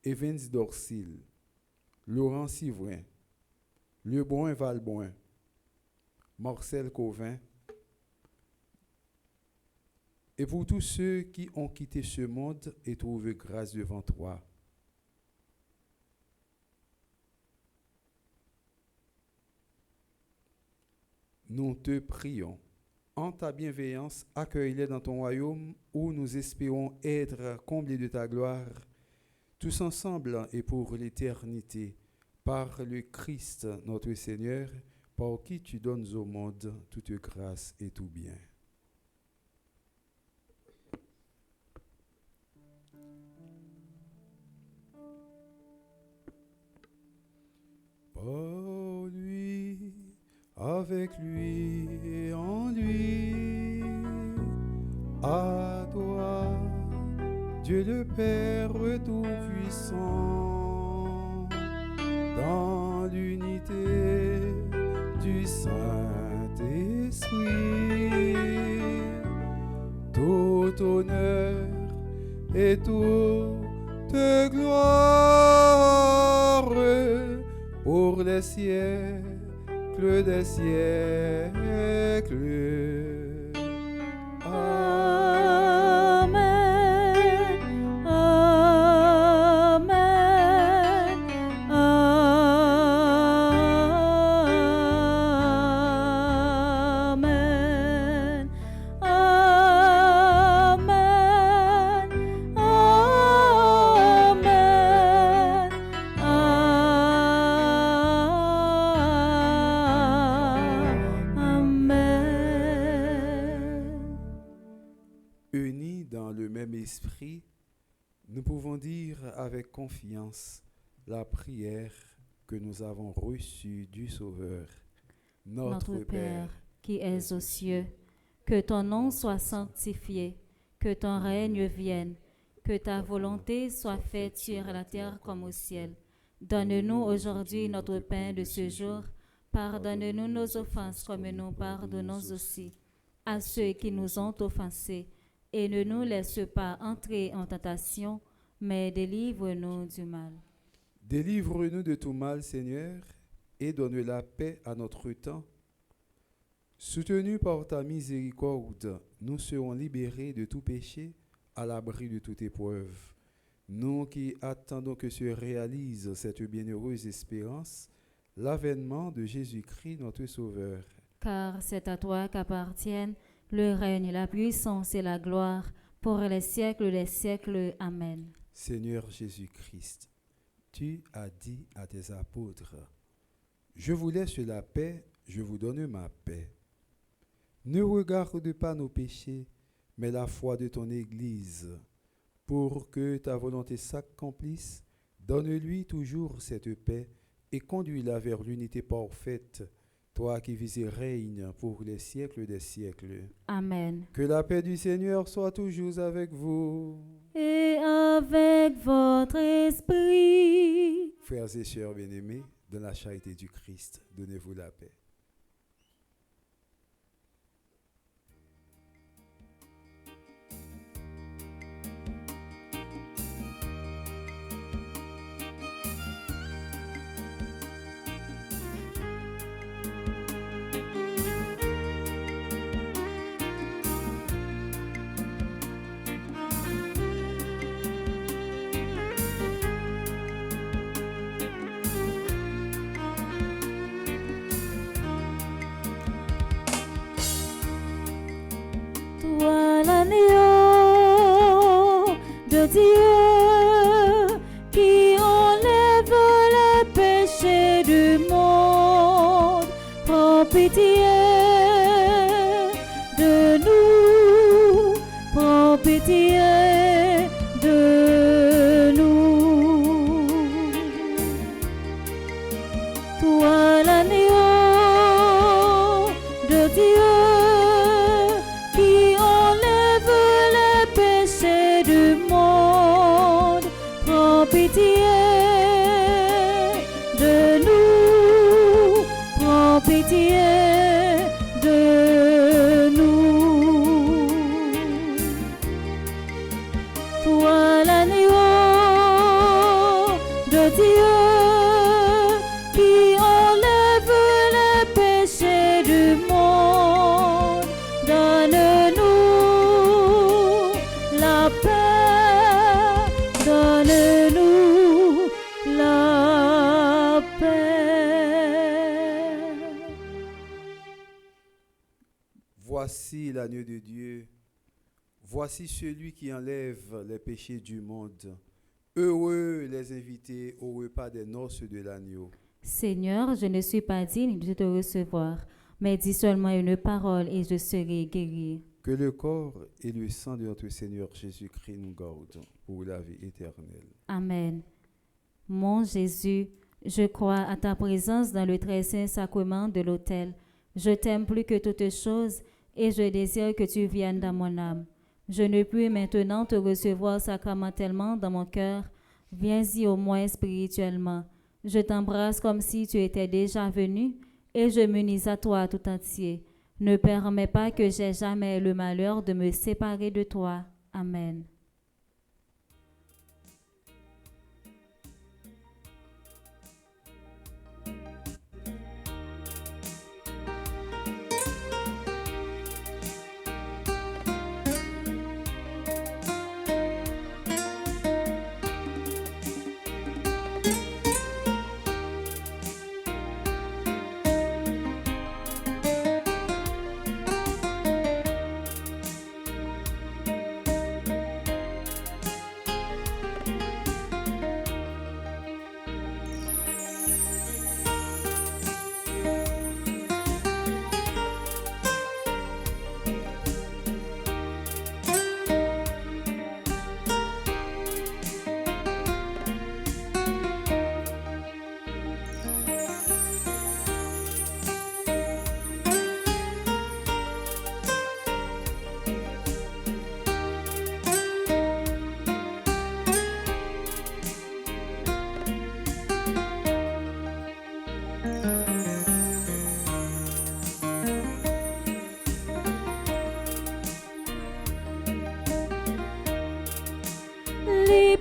Evans Dorsil, Laurent Sivrin, Lebrun Valboin, Marcel Covin, et pour tous ceux qui ont quitté ce monde et trouvé grâce devant toi. Nous te prions. En ta bienveillance, accueille-les dans ton royaume où nous espérons être comblés de ta gloire, tous ensemble et pour l'éternité, par le Christ notre Seigneur, par qui tu donnes au monde toute grâce et tout bien. Par lui, avec lui et en lui, à toi, Dieu le Père Tout-Puissant, dans l'unité du Saint-Esprit, tout honneur et toute gloire pour les siècles des siècles. Amen. Amen. Amen. Amen. Unis dans le même esprit, nous pouvons dire avec confiance la prière que nous avons reçue du Sauveur. Notre Père, qui es aux cieux, que ton nom soit sanctifié, que ton règne vienne, que ta volonté soit faite sur la terre comme au ciel. Donne-nous aujourd'hui notre pain de ce jour. Pardonne-nous nos offenses comme nous pardonnons aussi à ceux qui nous ont offensés. Et ne nous laisse pas entrer en tentation, mais délivre-nous du mal. Délivre-nous de tout mal, Seigneur, et donne la paix à notre temps. Soutenus par ta miséricorde, nous serons libérés de tout péché, à l'abri de toute épreuve. Nous qui attendons que se réalise cette bienheureuse espérance, l'avènement de Jésus-Christ, notre Sauveur. Car c'est à toi qu'appartiennent le règne, la puissance et la gloire pour les siècles des siècles. Amen. Seigneur Jésus-Christ, tu as dit à tes apôtres, « Je vous laisse la paix, je vous donne ma paix. Ne regarde pas nos péchés, mais la foi de ton Église. Pour que ta volonté s'accomplisse, donne-lui toujours cette paix et conduis-la vers l'unité parfaite, toi qui vis et règnes pour les siècles des siècles. Amen. Que la paix du Seigneur soit toujours avec vous. Et avec votre esprit. Frères et sœurs bien-aimés, dans la charité du Christ, donnez-vous la paix. Toi l'agneau de Dieu qui enlève les péchés du monde, prends prends pitié de nous, prends pitié de nous. Toi l'agneau de Dieu qui enlève les péchés du monde, prends pitié de nous, prends pitié de nous. Toi l'agneau de Dieu qui enlève les péchés du monde, donne-nous la paix, donne-nous la paix. Voici l'agneau de Dieu. Voici celui qui enlève les péchés du monde. Heureux les invités au repas des noces de l'agneau. Seigneur, je ne suis pas digne de te recevoir, mais dis seulement une parole et je serai guéri. Que le corps et le sang de notre Seigneur Jésus-Christ nous gardent pour la vie éternelle. Amen. Mon Jésus, je crois à ta présence dans le très saint sacrement de l'autel. Je t'aime plus que toute chose et je désire que tu viennes dans mon âme. Je ne puis maintenant te recevoir sacramentellement dans mon cœur. Viens-y au moins spirituellement. Je t'embrasse comme si tu étais déjà venu et je m'unis à toi tout entier. Ne permets pas que j'aie jamais le malheur de me séparer de toi. Amen.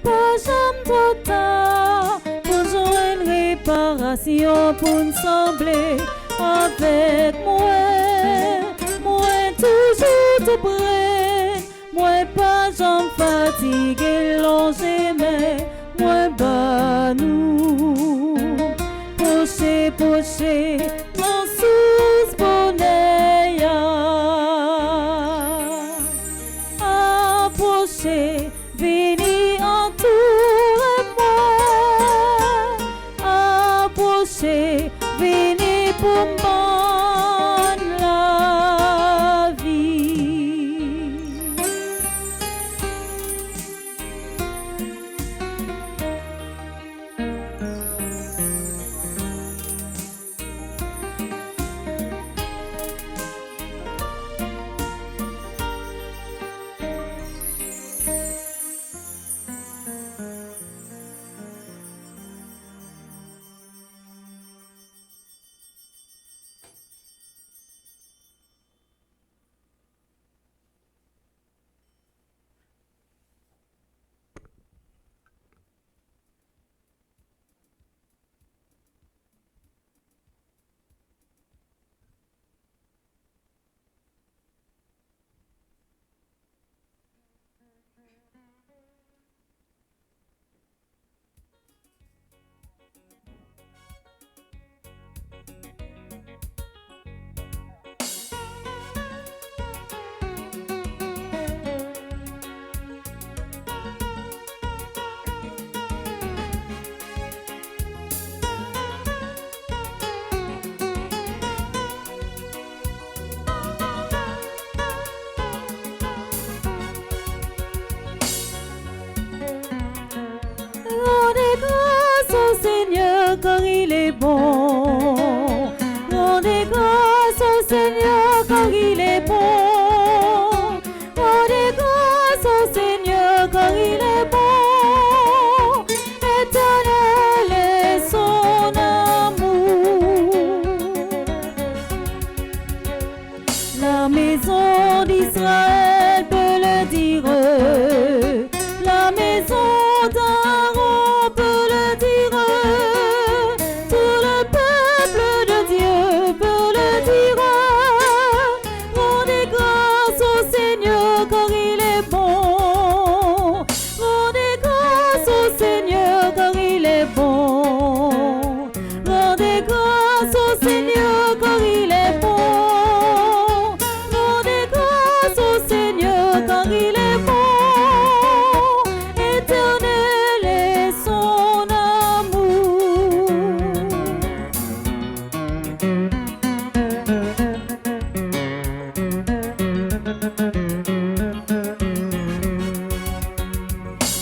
Pas jamais trop tard pour joindre réparation, pour nous sembler avec moi. Moi toujours tout près, moi pas jamais fatigué, longé, mais moi bas nous. Poché, poché, mon sous bonheur. Approchez, venez entoure-moi. Approchez, venez pour moi la vie. est bon. Rendez grâce au Seigneur car il est bon. Rendez grâce au Seigneur car il est bon. Éternel est son amour. La maison d'Israël peut le dire. La maison d'Aaron peut le dire. Tout le peuple de Dieu peut le dire. Rendez grâce au Seigneur car il est bon. Rendez grâce au Seigneur car il est bon. Rendez grâce au Seigneur car il est bon. Rendez grâce au Seigneur car il est bon. Éternel est son amour.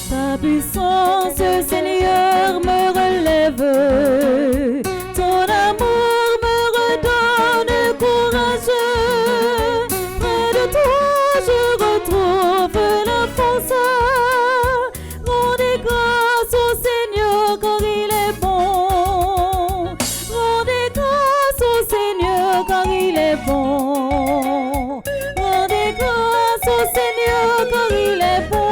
Ta puissance, Seigneur, me relève. Ton amour me redonne courage. Près de toi, je retrouve la force. Rendez grâce au Seigneur car il est bon. Rendez grâce au Seigneur car il est bon. Rendez grâce au Seigneur car il est bon.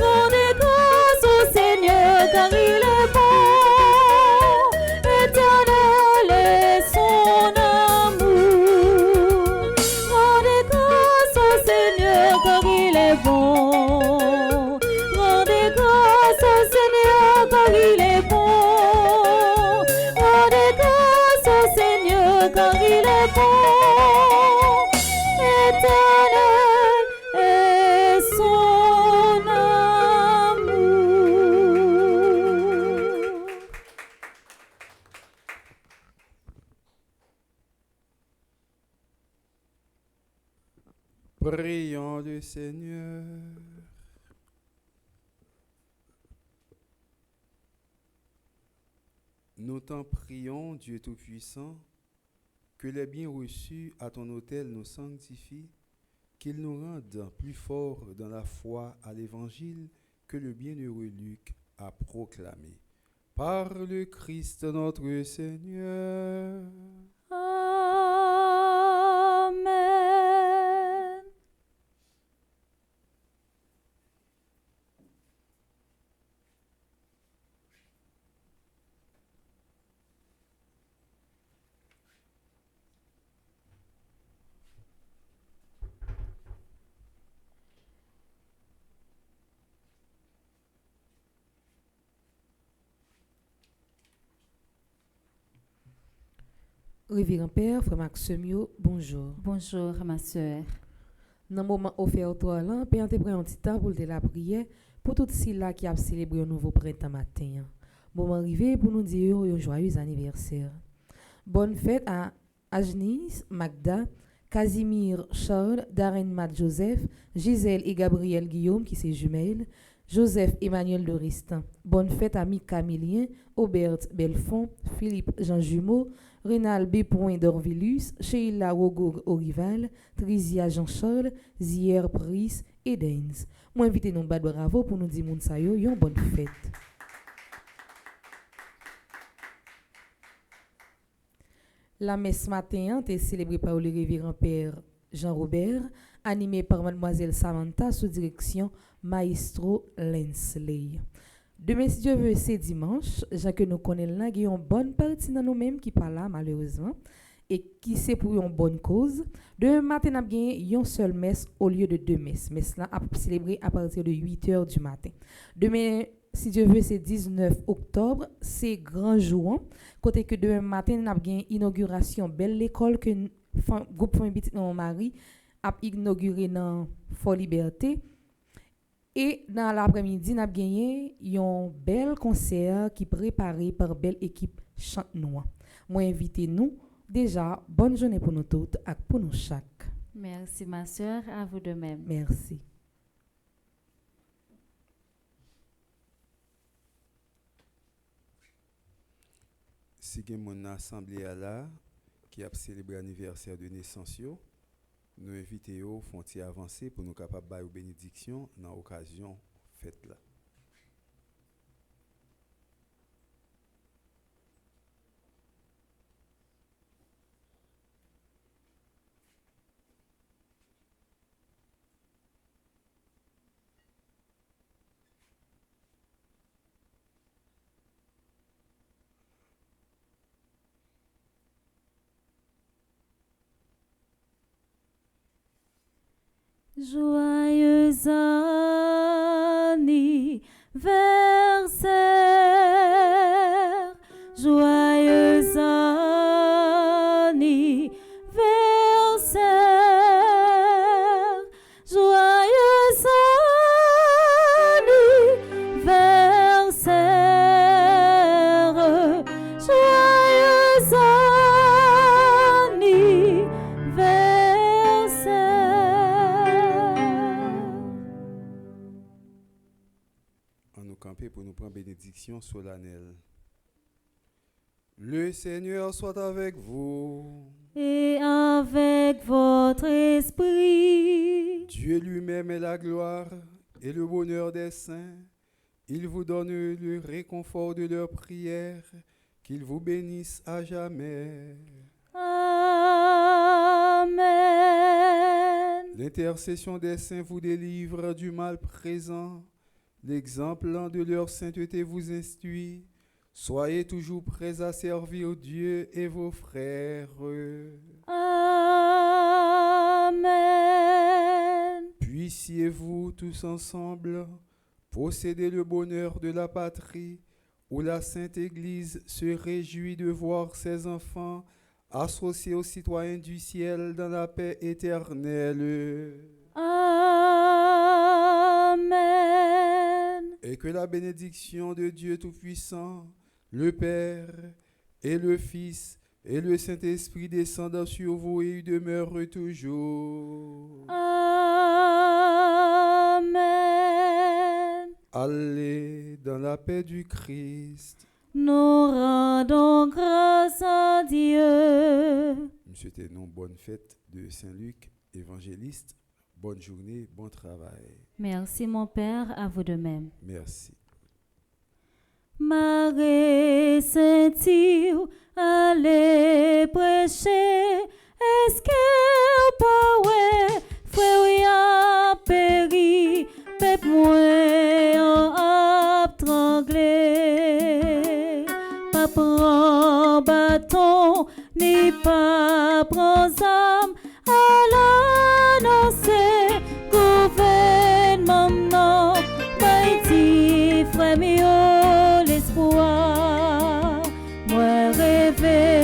Rendez grâce au Seigneur car il est bon. Éternel est son amour. Rendez grâce au Seigneur car il est bon. Rendez grâce au Seigneur car il est bon. Rendez grâce au Seigneur car il est bon. Éternel est son amour. Prions le Seigneur. Nous t'en prions, Dieu Tout-Puissant, que les biens reçus à ton autel nous sanctifient, qu'ils nous rendent plus forts dans la foi à l'Évangile que le bienheureux Luc a proclamé. Par le Christ notre Seigneur. Amen. Révérend Père, Frère Maximio, bonjour. Bonjour, ma sœur. Dans le moment offert toi là, Père, te prend un petit temps pour te la prière pour toutes celles qui a célébré un nouveau printemps matin. Moment arrivé pour nous dire un joyeux anniversaire. Bonne fête à Agnis, Magda, Casimir, Charles, Darren Matt Joseph, Gisèle et Gabriel Guillaume qui sont jumelles, Joseph Emmanuel Doristan. Bonne fête à Mika Milien, Aubert Belfond, Philippe Jean Jumeau, Rénal B. d'Orvilus, Sheila Rogoug Orival, Trizia Jean-Charles, Zier Pris et Daines. Moi invité nous bad bravo pour nous dire moun sa yo yon bonne fête. La messe matin est célébrée par le révérend Père Jean-Robert, animé par mademoiselle Samantha sous direction Maestro Lensley. Demain, si Dieu veut, c'est dimanche. Jean que nous connaissons là, il y a une bonne partie de nous-mêmes qui parlent là, malheureusement, et qui c'est pour une bonne cause. Demain matin, nous avons une seule messe au lieu de deux messes. Messe là à célébrer à partir de 8h du matin. Demain, si Dieu veut, c'est 19 octobre, c'est grand jour. Côté que demain matin, nous avons une inauguration belle l'école que le groupe Famille Petite Mon Mari a inauguré dans Fort Liberté. Et dans l'après-midi, nous avons gagné un bel concert qui est préparé par une belle équipe Chante Noir. Moi, invitez-nous. Déjà, bonne journée pour nous toutes et pour nous chaque. Merci, ma sœur. À vous de même. Merci. Si gen mon assemblée à là qui a célébré l'anniversaire de naissance yo, nous invitons yo font avancer pour nous capable bailler bénédiction dans occasion fête là. Joyeux anniversaire, joyeux anniversaire, joyeux anniversaire, joyeux camper pour nous prendre bénédiction solennelle. Le Seigneur soit avec vous. Et avec votre esprit. Dieu lui-même est la gloire et le bonheur des saints. Il vous donne le réconfort de leurs prières. Qu'il vous bénisse à jamais. Amen. L'intercession des saints vous délivre du mal présent. L'exemple de leur sainteté vous instruit. Soyez toujours prêts à servir Dieu et vos frères. Amen. Puissiez-vous tous ensemble posséder le bonheur de la patrie, où la Sainte Église se réjouit de voir ses enfants associés aux citoyens du ciel dans la paix éternelle. Amen. Et que la bénédiction de Dieu Tout-Puissant, le Père et le Fils et le Saint-Esprit descendent sur vous et y demeurent toujours. Amen. Allez dans la paix du Christ. Nous rendons grâce à Dieu. Nous souhaitons bonne fête de Saint-Luc, évangéliste. Bonne journée, bon travail. Merci mon Père, à vous de même. Merci. Marie Saint-Yves, allez prêcher. Est-ce que pas ouais, frère y a péri, pep moins a tranglé. Pas prend bâton, ni pas prend âme, à l'annoncer, gouvernement non, Haïti, frère mio, l'espoir, moi rêver.